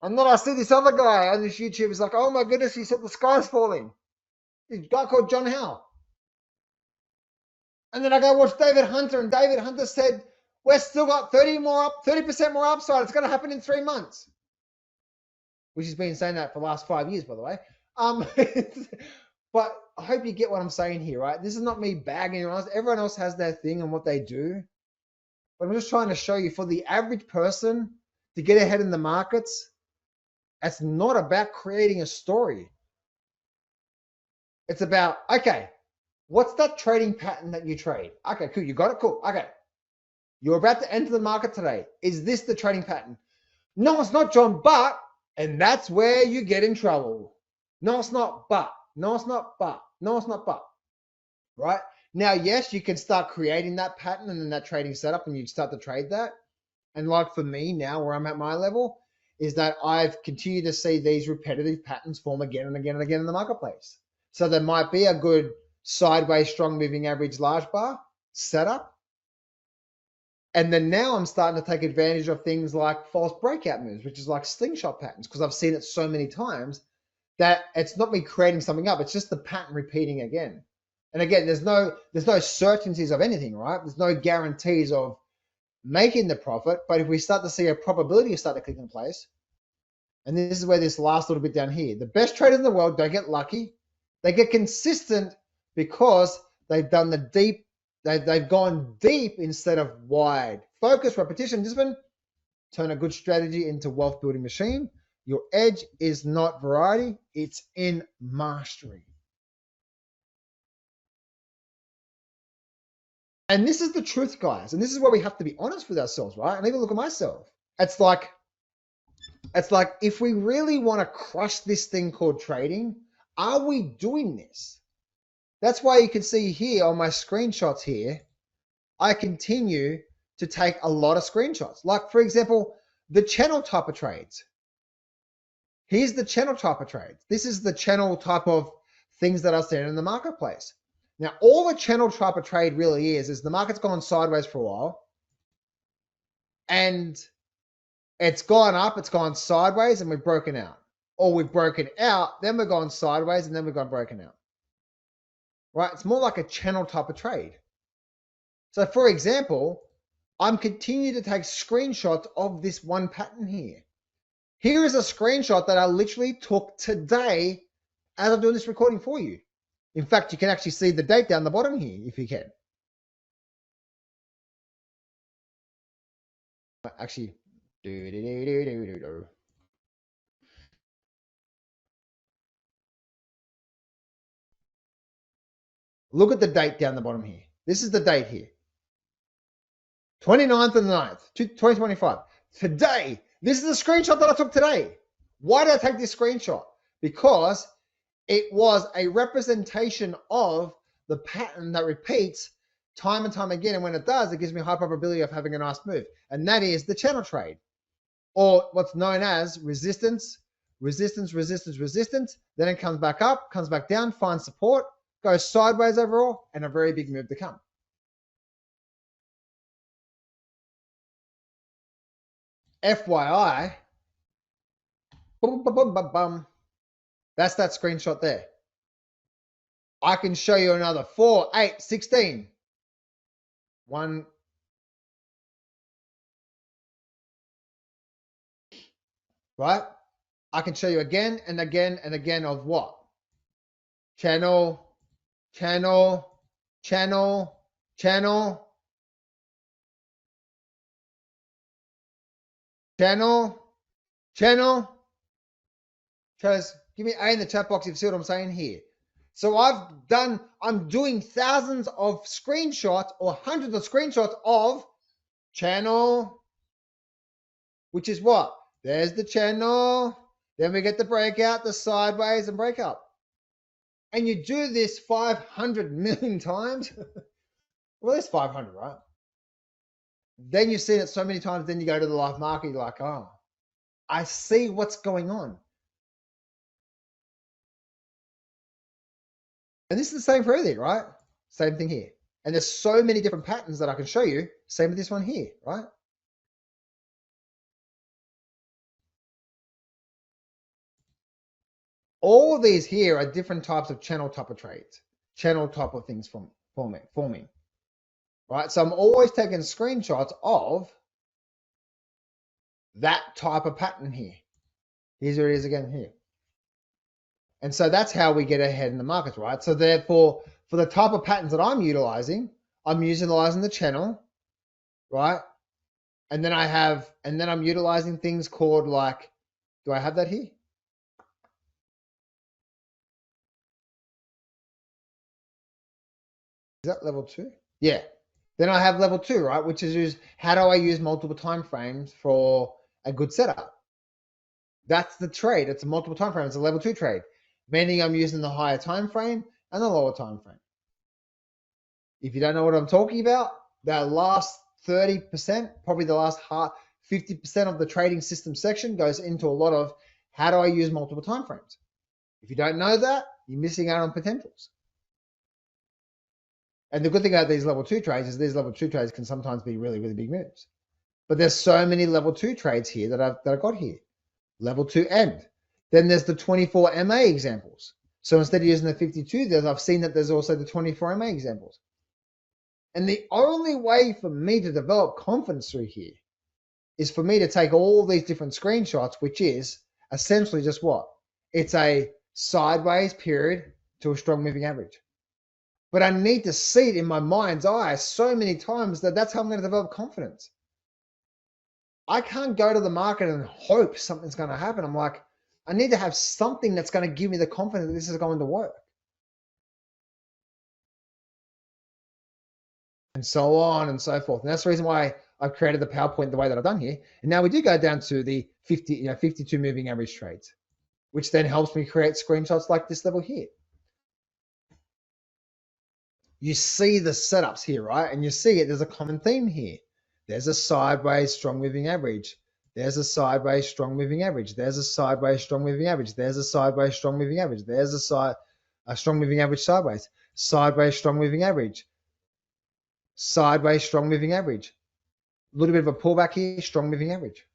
And then I see this other guy on this YouTube. He's like, oh my goodness, he said the sky's falling. This guy called John Howe. And then I go watch David Hunter, and David Hunter said, we're still got 30% more upside. It's going to happen in 3 months. Which has been saying that for the last 5 years, by the way. But I hope you get what I'm saying here, right? This is not me bagging anyone else. Everyone else has their thing and what they do. But I'm just trying to show you, for the average person to get ahead in the markets, it's not about creating a story. It's about, okay, what's that trading pattern that you trade? Okay, cool. You got it? Cool. Okay. You're about to enter the market today. Is this the trading pattern? No, it's not, John, but, and that's where you get in trouble. No, it's not, but. No, it's not, but. No, it's not, but. Right? Now, yes, you can start creating that pattern and then that trading setup, and you start to trade that. And like for me now, where I'm at my level, is that I've continued to see these repetitive patterns form again and again and again in the marketplace. So there might be a good sideways strong moving average large bar setup. And then now I'm starting to take advantage of things like false breakout moves, which is like slingshot patterns, because I've seen it so many times that it's not me creating something up. It's just the pattern repeating again. And again, there's no certainties of anything, right? There's no guarantees of making the profit. But if we start to see a probability start to click in place, and this is where this last little bit down here, the best traders in the world don't get lucky. They get consistent because they've done the deep. They've gone deep instead of wide. Focus, repetition, discipline. Turn a good strategy into wealth building machine. Your edge is not variety. It's in mastery. And this is the truth, guys. And this is where we have to be honest with ourselves, right? And even look at myself. It's like if we really want to crush this thing called trading, are we doing this? That's why you can see here on my screenshots here, I continue to take a lot of screenshots. Like, for example, the channel type of trades. Here's the channel type of trades. This is the channel type of things that are seen in the marketplace. Now, all the channel type of trade really is the market's gone sideways for a while, and it's gone up, it's gone sideways, and we've broken out. Or we've broken out, then we've gone sideways, and then we've gone broken out. Right? It's more like a channel type of trade. So for example, I'm continuing to take screenshots of this one pattern here. Here is a screenshot that I literally took today as I'm doing this recording for you. In fact, you can actually see the date down the bottom here if you can. Actually, look at the date down the bottom here. This is the date here. 29th of the 9th, 2025. Today, this is the screenshot that I took today. Why did I take this screenshot? Because it was a representation of the pattern that repeats time and time again. And when it does, it gives me a high probability of having a nice move. And that is the channel trade, or what's known as resistance, resistance, resistance, resistance. Then it comes back up, comes back down, finds support, goes sideways overall, and a very big move to come. FYI, boom, boom, boom, boom, boom. That's that screenshot there. I can show you another 4, 8, 16. One. Right? I can show you again and again and again of what? Channel, channel, channel, channel, channel, channel. Chaz, give me A in the chat box if you see what I'm saying here. So I'm doing thousands of screenshots or hundreds of screenshots of channel, which is what? There's the channel. Then we get the breakout, the sideways, and break up. And you do this 500 million times. Well, there's 500, right? Then you've seen it so many times, then you go to the live market, you're like, oh, I see what's going on. And this is the same for everything, right? Same thing here. And there's so many different patterns that I can show you. Same with this one here, right? All of these here are different types of channel type of trades, channel type of things forming, right? So I'm always taking screenshots of that type of pattern here. Here's where it is again here. And so that's how we get ahead in the markets, right? So therefore, for the type of patterns that I'm utilizing the channel, right? And then I'm utilizing things called like, do I have that here? Is that level 2? Yeah. Then I have level 2, right? Which is how do I use multiple time frames for a good setup? That's the trade. It's a multiple time frame. It's a level 2 trade, meaning I'm using the higher time frame and the lower time frame. If you don't know what I'm talking about, that last 30%, probably the last 50% of the trading system section goes into a lot of how do I use multiple time frames. If you don't know that, you're missing out on potentials. And the good thing about these level 2 trades is these level 2 trades can sometimes be really, really big moves. But there's so many level 2 trades here that I've got here. Level 2 end. Then there's the 24 MA examples. So instead of using the 52, I've seen that there's also the 24 MA examples. And the only way for me to develop confidence through here is for me to take all these different screenshots, which is essentially just what? It's a sideways period to a strong moving average. But I need to see it in my mind's eye so many times that that's how I'm going to develop confidence. I can't go to the market and hope something's going to happen. I'm like, I need to have something that's going to give me the confidence that this is going to work. And so on and so forth. And that's the reason why I've created the PowerPoint the way that I've done here. And now we do go down to the 52 moving average trades, which then helps me create screenshots like this level here. You see the setups here, right? And you see it, there's a common theme here. There's a sideways strong moving average. There's a sideways strong moving average. There's a sideways strong moving average. There's a sideways strong moving average. There's a strong moving average sideways. Sideways strong moving average. Sideways strong moving average. A little bit of a pullback here, strong moving average.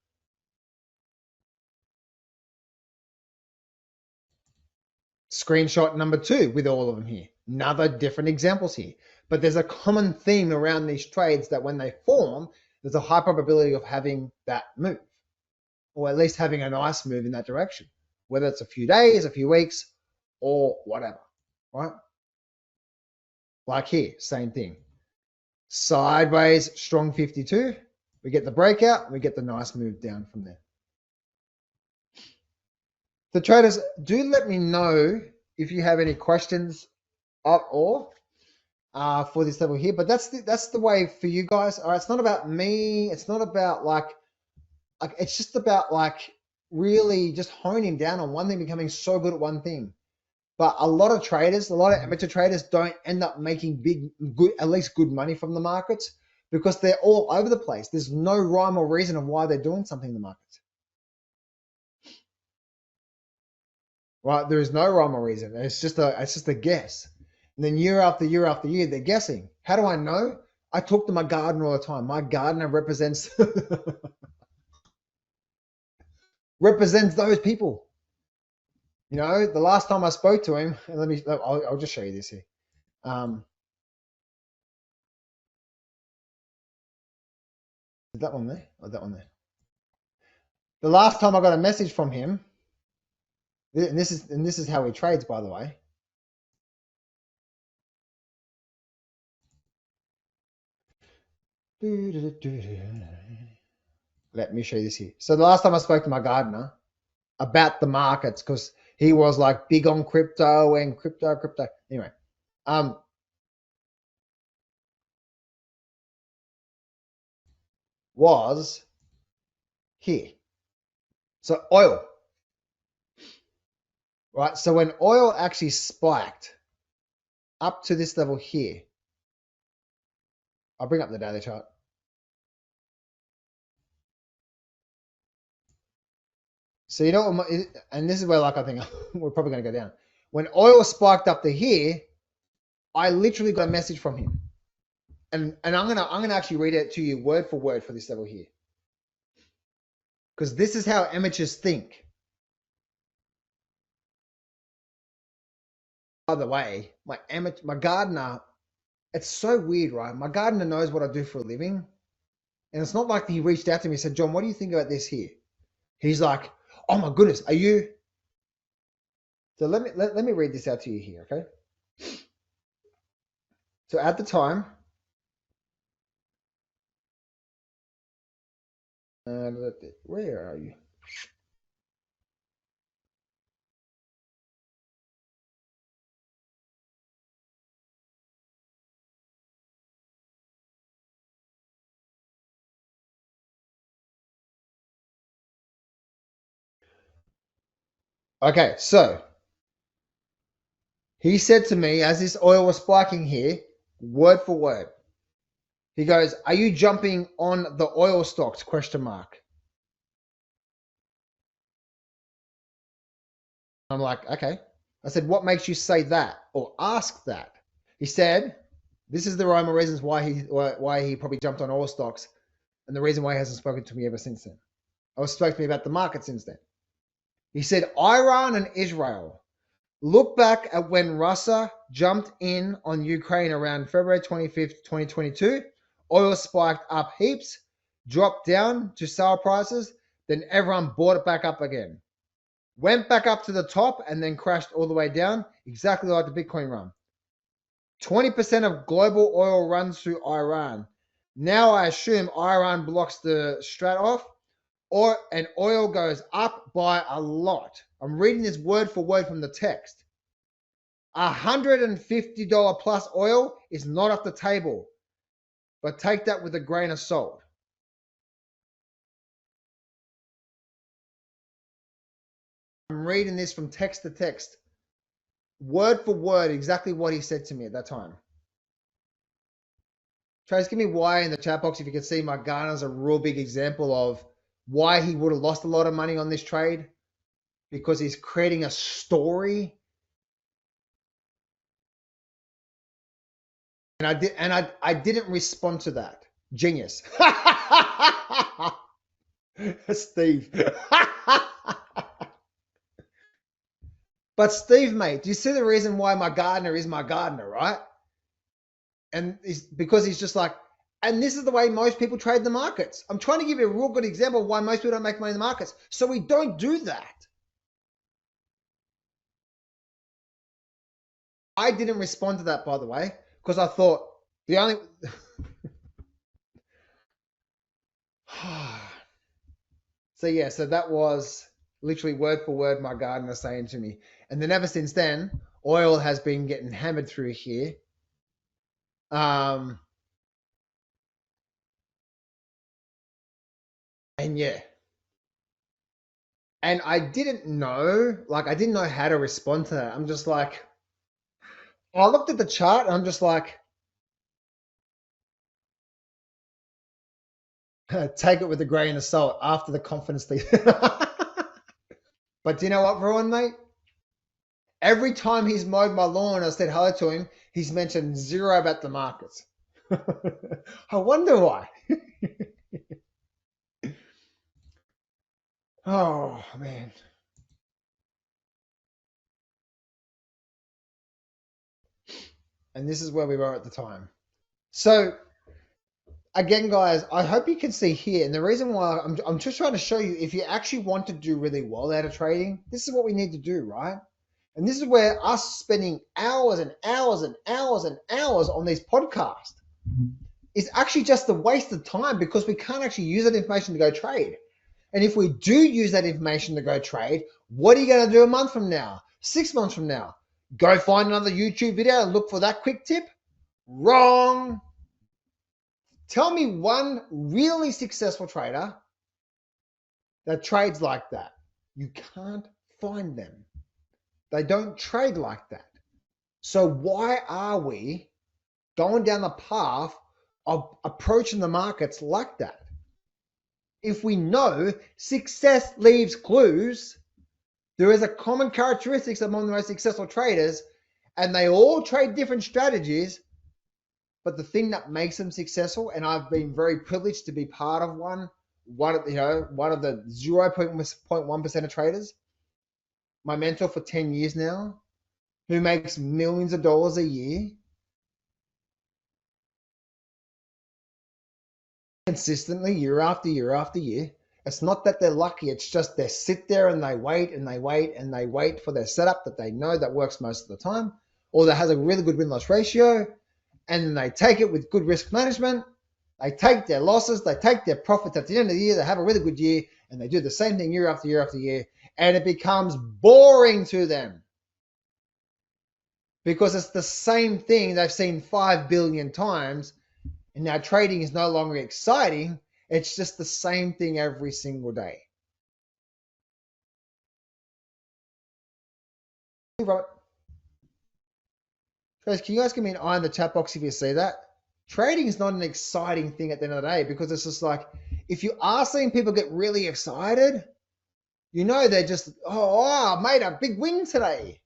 Screenshot number 2 with all of them here. Another different examples here. But there's a common theme around these trades that when they form, there's a high probability of having that move, or at least having a nice move in that direction, whether it's a few days, a few weeks, or whatever, right? Like here, same thing. Sideways, strong 52. We get the breakout, we get the nice move down from there. The traders, do let me know if you have any questions at all for this level here. But that's the way for you guys. All right, it's not about me. It's not about like it's just about like really just honing down on one thing, becoming so good at one thing. But a lot of traders, a lot of amateur traders don't end up making at least good money from the markets because they're all over the place. There's no rhyme or reason of why they're doing something in the markets. Right? There is no rhyme or reason. It's just a guess. And then year after year after year, they're guessing. How do I know? I talk to my Gardner all the time. My Gardner represents those people. You know, the last time I spoke to him, and I'll just show you this here. Is that one there? Or that one there? The last time I got a message from him, and this is how he trades, by the way. Let me show you this here. So the last time I spoke to my Gardner about the markets, because he was like big on crypto and crypto. Anyway, was here. So oil, right? So when oil actually spiked up to this level here, I'll bring up the daily chart. So you know, and this is where like I think we're probably going to go down. When oil spiked up to here, I literally got a message from him, and I'm gonna actually read it to you word for word for this level here, because this is how amateurs think. By the way, my Gardner, it's so weird, right? My Gardner knows what I do for a living, and it's not like he reached out to me and said, "John, what do you think about this here?" He's like, "Oh my goodness, are you?" So let me read this out to you here, okay? So at the time, where are you? Okay, so he said to me as this oil was spiking here, word for word, he goes, "Are you jumping on the oil stocks?" Question mark. I'm like, okay. I said, "What makes you say that or ask that?" He said, "This is the rhyme or reasons why he probably jumped on oil stocks, and the reason why he hasn't spoken to me ever since then. Or spoke to me about the market since then." He said, "Iran and Israel. Look back at when Russia jumped in on Ukraine around February 25th, 2022. Oil spiked up heaps, dropped down to sale prices, then everyone bought it back up again. Went back up to the top and then crashed all the way down, exactly like the Bitcoin run. 20% of global oil runs through Iran. Now I assume Iran blocks the strat off, and oil goes up by a lot." I'm reading this word for word from the text. $150 plus oil is not off the table, but take that with a grain of salt. I'm reading this from text to text, word for word, exactly what he said to me at that time. Trace, give me why in the chat box if you can see my Gardner's a real big example of why he would have lost a lot of money on this trade, because he's creating a story. And I didn't respond to that. Genius. Steve. But Steve, mate, do you see the reason why my Gardner is my Gardner, right? And because he's just like, And this is the way most people trade the markets. I'm trying to give you a real good example of why most people don't make money in the markets. So we don't do that. I didn't respond to that, by the way, because I thought the only... So that was literally word for word my gardener saying to me. And then ever since then, oil has been getting hammered through here. And yeah. And I didn't know how to respond to that. I'm just like, I looked at the chart and I'm just like, take it with a grain of salt after the confidence thing. But do you know what, Rowan, mate? Every time he's mowed my lawn and I said hello to him, he's mentioned zero about the markets. I wonder why. Oh, man. And this is where we were at the time. So, again, guys, I hope you can see here. And the reason why I'm just trying to show you, if you actually want to do really well out of trading, this is what we need to do, right? And this is where us spending hours and hours and hours and hours on these podcasts is actually just a waste of time, because we can't actually use that information to go trade. And if we do use that information to go trade, what are you going to do a month from now, 6 months from now? Go find another YouTube video and look for that quick tip? Wrong. Tell me one really successful trader that trades like that. You can't find them. They don't trade like that. So why are we going down the path of approaching the markets like that? If we know success leaves clues, there is a common characteristics among the most successful traders, and they all trade different strategies. But the thing that makes them successful, and I've been very privileged to be part of one of the 0.1% of traders, my mentor for 10 years now, who makes millions of dollars a year, consistently, year after year after year. It's not that they're lucky, it's just they sit there and they wait and they wait and they wait for their setup that they know that works most of the time, or that has a really good win-loss ratio, and then they take it with good risk management. They take their losses, they take their profits at the end of the year, they have a really good year, and they do the same thing year after year after year, and it becomes boring to them because it's the same thing they've seen 5 billion times. And now trading is no longer exciting. It's just the same thing every single day. Robert, guys, can you guys give me an eye in the chat box if you see that? Trading is not an exciting thing at the end of the day, because it's just like, if you are seeing people get really excited, you know they're just, I made a big win today.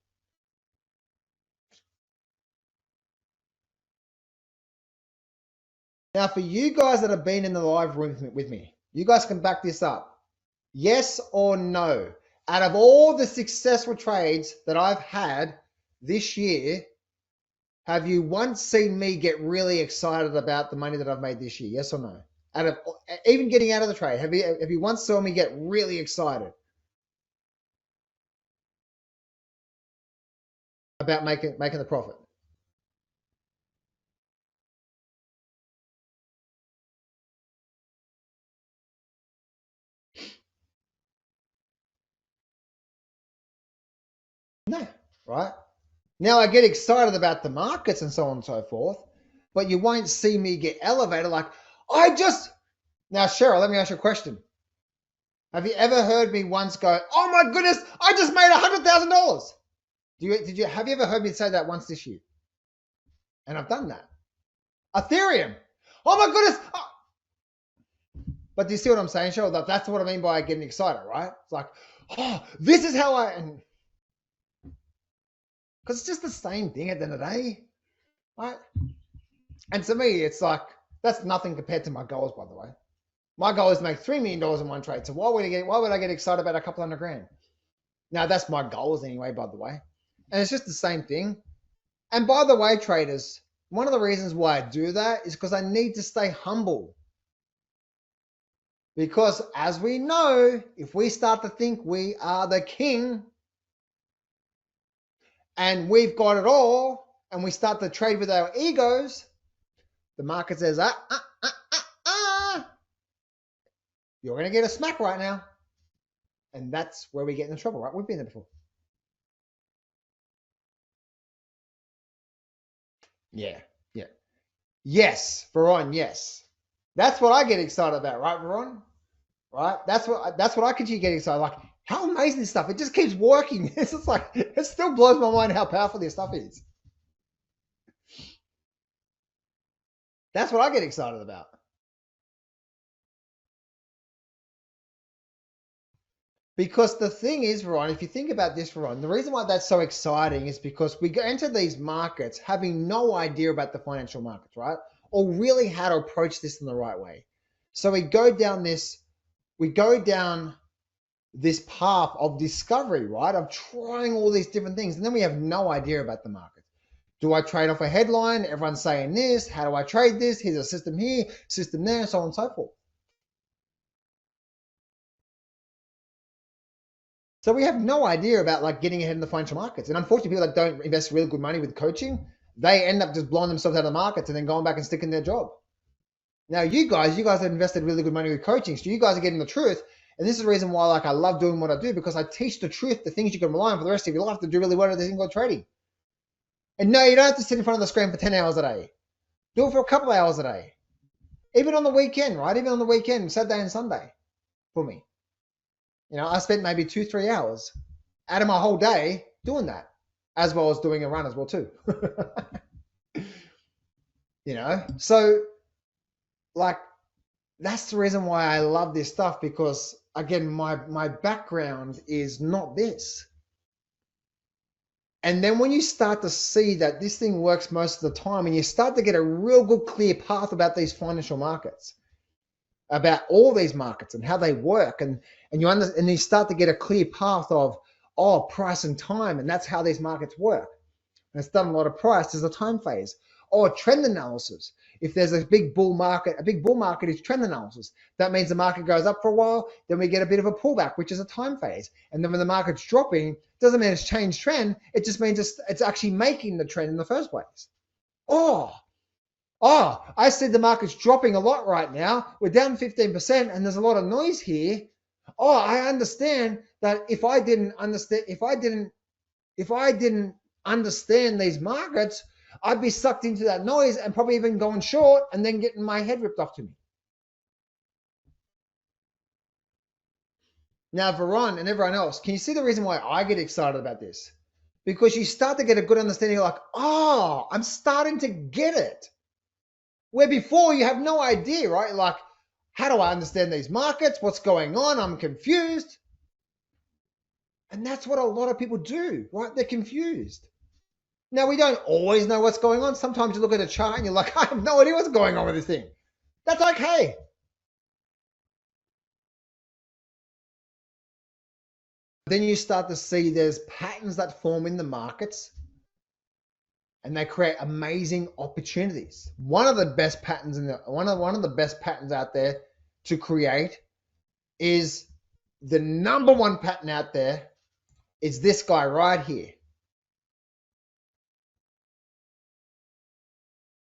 Now, for you guys that have been in the live room with me, you guys can back this up. Yes or no? Out of all the successful trades that I've had this year, have you once seen me get really excited about the money that I've made this year? Yes or no? Out of even getting out of the trade, have you once saw me get really excited about making the profit? No, right? Now I get excited about the markets and so on and so forth, but you won't see me get elevated like, now Cheryl, let me ask you a question. Have you ever heard me once go, oh my goodness, I just made $100,000? Have you ever heard me say that once this year? And I've done that. Ethereum. Oh my goodness. Oh. But do you see what I'm saying, Cheryl? That's what I mean by getting excited, right? It's like, this is how because it's just the same thing at the end of the day, right? And to me, it's like, that's nothing compared to my goals, by the way. My goal is to make $3 million in one trade. So why would I get excited about a couple $100,000? Now, that's my goals anyway, by the way. And it's just the same thing. And by the way, traders, One of the reasons why I do that is because I need to stay humble. Because as we know, if we start to think we are the king and we've got it all, and we start to trade with our egos, the market says, you're going to get a smack right now. And that's where we get into trouble, right? We've been there before. Yeah. Yes, Veron, yes. That's what I get excited about, right, Veron? Right? That's what I continue getting excited. Like, how amazing this stuff. It just keeps working. It's just like, it still blows my mind how powerful this stuff is. That's what I get excited about. Because the thing is, Veron, if you think about this, Veron, the reason why that's so exciting is because we go into these markets having no idea about the financial markets, right? Or really how to approach this in the right way. So we go down this path of discovery, right? Of trying all these different things. And then we have no idea about the market. Do I trade off a headline? Everyone's saying this. How do I trade this? Here's a system here, system there, so on and so forth. So we have no idea about like getting ahead in the financial markets. And unfortunately, people that don't invest really good money with coaching, they end up just blowing themselves out of the markets and then going back and sticking their job. Now, you guys have invested really good money with coaching, so you guys are getting the truth. And this is the reason why like I love doing what I do, because I teach the truth, the things you can rely on for the rest of your life to do really well at this thing called trading. And no, you don't have to sit in front of the screen for 10 hours a day. Do it for a couple of hours a day. Even on the weekend, right? Even on the weekend, Saturday and Sunday for me. You know, I spent maybe 2-3 hours out of my whole day doing that, as well as doing a run as well too. You know, so like that's the reason why I love this stuff, because again, my background is not this. And then when you start to see that this thing works most of the time, and you start to get a real good clear path about these financial markets, about all these markets and how they work, and you start to get a clear path of price and time, and that's how these markets work. And it's done a lot of price. There's a time phase or trend analysis. If there's a big bull market is trend analysis. That means the market goes up for a while, then we get a bit of a pullback, which is a time phase. And then when the market's dropping, doesn't mean it's changed trend. It just means it's actually making the trend in the first place. I said the market's dropping a lot right now. We're down 15% and there's a lot of noise here. I understand that if I didn't understand these markets, I'd be sucked into that noise and probably even going short and then getting my head ripped off to me. Now, Veron and everyone else, can you see the reason why I get excited about this? Because you start to get a good understanding, like, I'm starting to get it. Where before you have no idea, right? Like, how do I understand these markets? What's going on? I'm confused. And that's what a lot of people do, right? They're confused. Now, we don't always know what's going on. Sometimes you look at a chart and you're like, I have no idea what's going on with this thing. That's okay. Then you start to see there's patterns that form in the markets, and they create amazing opportunities. One of the best patterns one of the best patterns out there to create is the number one pattern out there is this guy right here.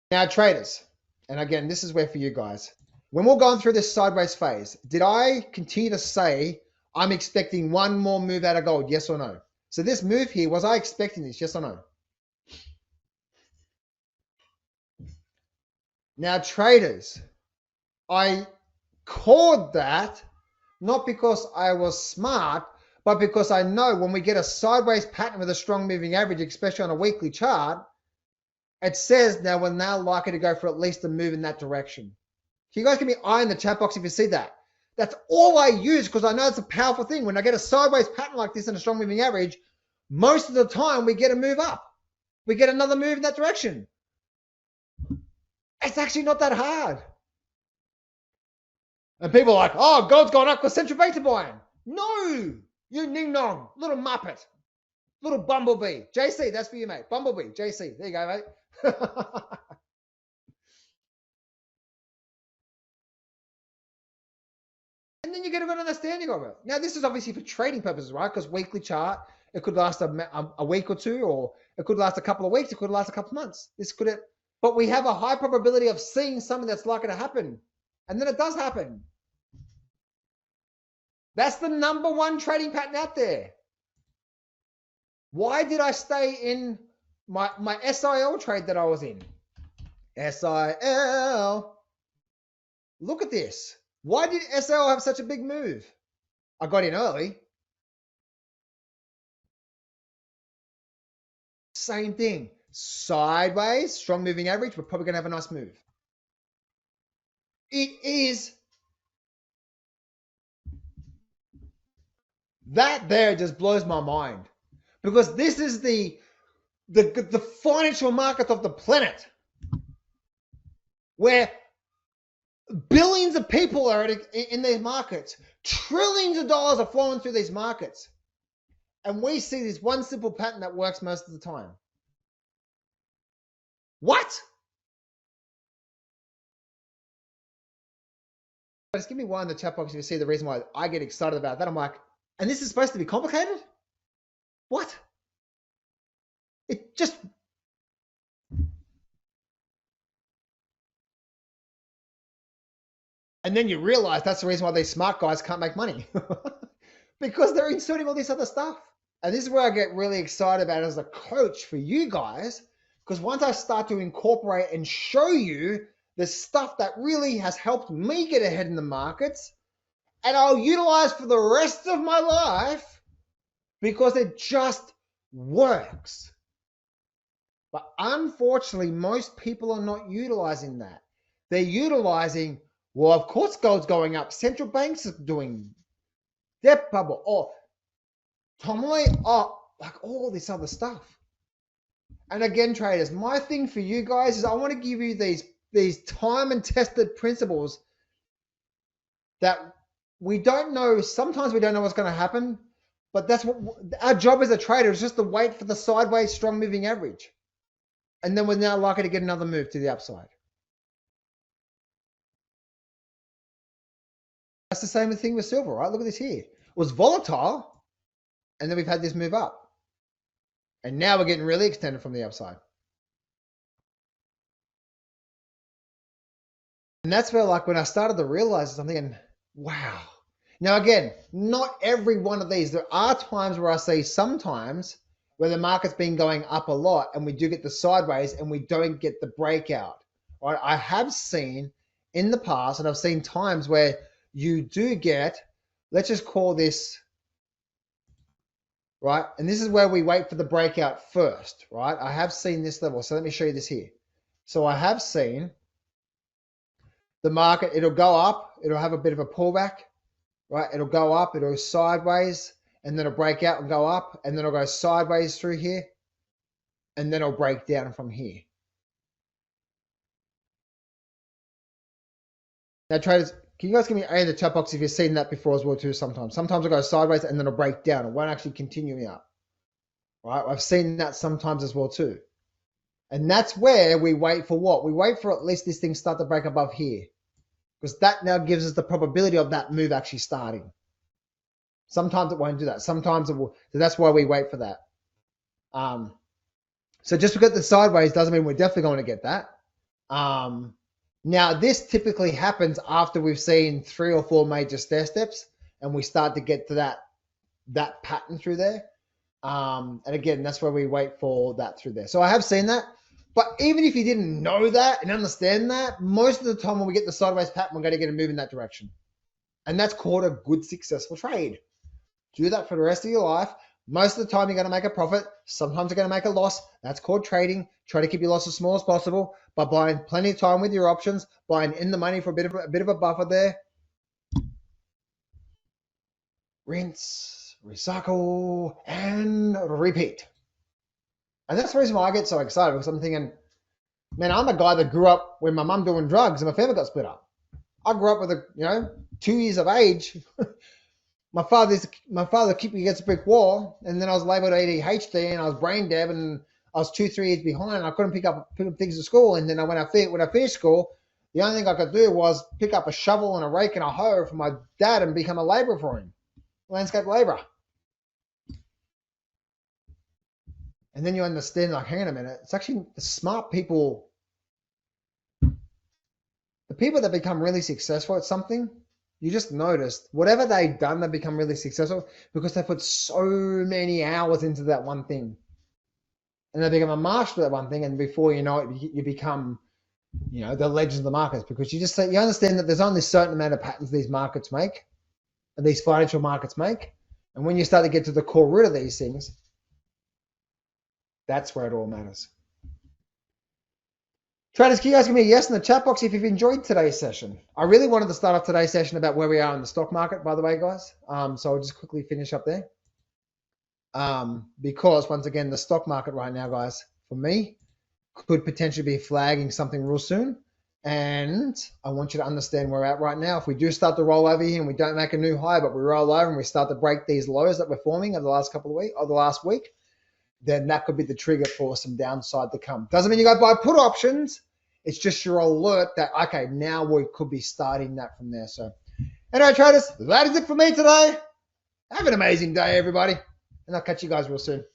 Now, traders, and again, this is where for you guys, when we're going through this sideways phase, did I continue to say I'm expecting one more move out of gold? Yes or no? So this move here, was I expecting this? Yes or no? Now, traders, I called that not because I was smart, but because I know when we get a sideways pattern with a strong moving average, especially on a weekly chart, it says now we're now likely to go for at least a move in that direction. You guys give me I in the chat box if you see that. That's all I use, because I know it's a powerful thing. When I get a sideways pattern like this and a strong moving average, most of the time we get a move up. We get another move in that direction. It's actually not that hard. And people are like, gold's gone up because central banks are buying. No, you ning-nong, little muppet, little bumblebee. JC, that's for you, mate. Bumblebee, JC. There you go, mate. And then you get a good understanding of it. Now, this is obviously for trading purposes, right? Because weekly chart, it could last a week or two, or it could last a couple of weeks, it could last a couple of months. But we have a high probability of seeing something that's likely to happen. And then it does happen. That's the number one trading pattern out there. Why did I stay in my SIL trade that I was in? SIL. Look at this. Why did SIL have such a big move? I got in early. Same thing. Sideways, strong moving average. We're probably going to have a nice move. It is. That there just blows my mind. Because this is the financial market of the planet. Where billions of people are in these markets. Trillions of dollars are flowing through these markets. And we see this one simple pattern that works most of the time. What? Just give me one in the chat box if you see the reason why I get excited about that. I'm like, and this is supposed to be complicated? What? It just... And then you realize that's the reason why these smart guys can't make money. Because they're inserting all this other stuff. And this is where I get really excited about it as a coach for you guys. Because once I start to incorporate and show you the stuff that really has helped me get ahead in the markets, and I'll utilize for the rest of my life because it just works. But unfortunately, most people are not utilizing that. They're utilizing, well, of course gold's going up. Central banks are doing debt bubble or Tomoe, like all this other stuff. And again, traders, my thing for you guys is I want to give you these time and tested principles that we don't know. Sometimes we don't know what's going to happen, but that's what our job as a trader is, just to wait for the sideways strong moving average. And then we're now likely to get another move to the upside. That's the same thing with silver, right? Look at this here. It was volatile, and then we've had this move up. And now we're getting really extended from the upside. And that's where, like, when I started to realize this, I'm thinking, wow. Now, again, not every one of these. There are times where I see sometimes where the market's been going up a lot and we do get the sideways and we don't get the breakout. Right? I have seen in the past, and I've seen times where you do get, let's just call this, right? And this is where we wait for the breakout first, right? I have seen this level. So let me show you this here. So I have seen the market, it'll go up, it'll have a bit of a pullback, right? It'll go up, it'll go sideways, and then it'll break out and go up, and then it'll go sideways through here, and then it'll break down from here. Now, traders, can you guys give me A in the chat box if you've seen that before as well too sometimes? Sometimes it'll go sideways and then it'll break down. It won't actually continue up, right? I've seen that sometimes as well too. And that's where we wait for what? We wait for at least this thing start to break above here, because that now gives us the probability of that move actually starting. Sometimes it won't do that. Sometimes it will. So that's why we wait for that. So just because the sideways doesn't mean we're definitely going to get that. Now, this typically happens after we've seen 3 or 4 major stair steps and we start to get to that pattern through there. And again, that's where we wait for that through there. So I have seen that. But even if you didn't know that and understand that, most of the time when we get the sideways pattern, we're going to get a move in that direction. And that's called a good, successful trade. Do that for the rest of your life. Most of the time, you're going to make a profit. Sometimes you're going to make a loss. That's called trading. Try to keep your loss as small as possible by buying plenty of time with your options, buying in the money for a bit of a buffer there. Rinse, recycle, and repeat. And that's the reason why I get so excited, because I'm thinking, man, I'm a guy that grew up when my mum doing drugs and my family got split up. I grew up with 2 years of age. My father kicked me against a brick wall, and then I was labelled ADHD, and I was brain dead, and I was 2-3 years behind. And I couldn't pick up things at school, and then when I finished school, The only thing I could do was pick up a shovel and a rake and a hoe for my dad and become a labourer for him, landscape labourer. And then you understand, like, hang on a minute, it's actually the smart people, the people that become really successful at something, you just noticed whatever they've done, they become really successful because they put so many hours into that one thing. And they become a master of that one thing, and before you know it, you become, you know, the legends of the markets, because you just say, you understand that there's only a certain amount of patterns these markets make, and these financial markets make. And when you start to get to the core root of these things, that's where it all matters. Traders, can you guys give me a yes in the chat box if you've enjoyed today's session? I really wanted to start off today's session about where we are in the stock market, by the way, guys. So I'll just quickly finish up there. Because once again, the stock market right now, guys, for me, could potentially be flagging something real soon. And I want you to understand where we're at right now. If we do start to roll over here and we don't make a new high, but we roll over and we start to break these lows that we're forming over the last couple of weeks, or the last week, then that could be the trigger for some downside to come. Doesn't mean you go buy put options. It's just your alert that, okay, now we could be starting that from there. So anyway, traders, that is it for me today. Have an amazing day, everybody. And I'll catch you guys real soon.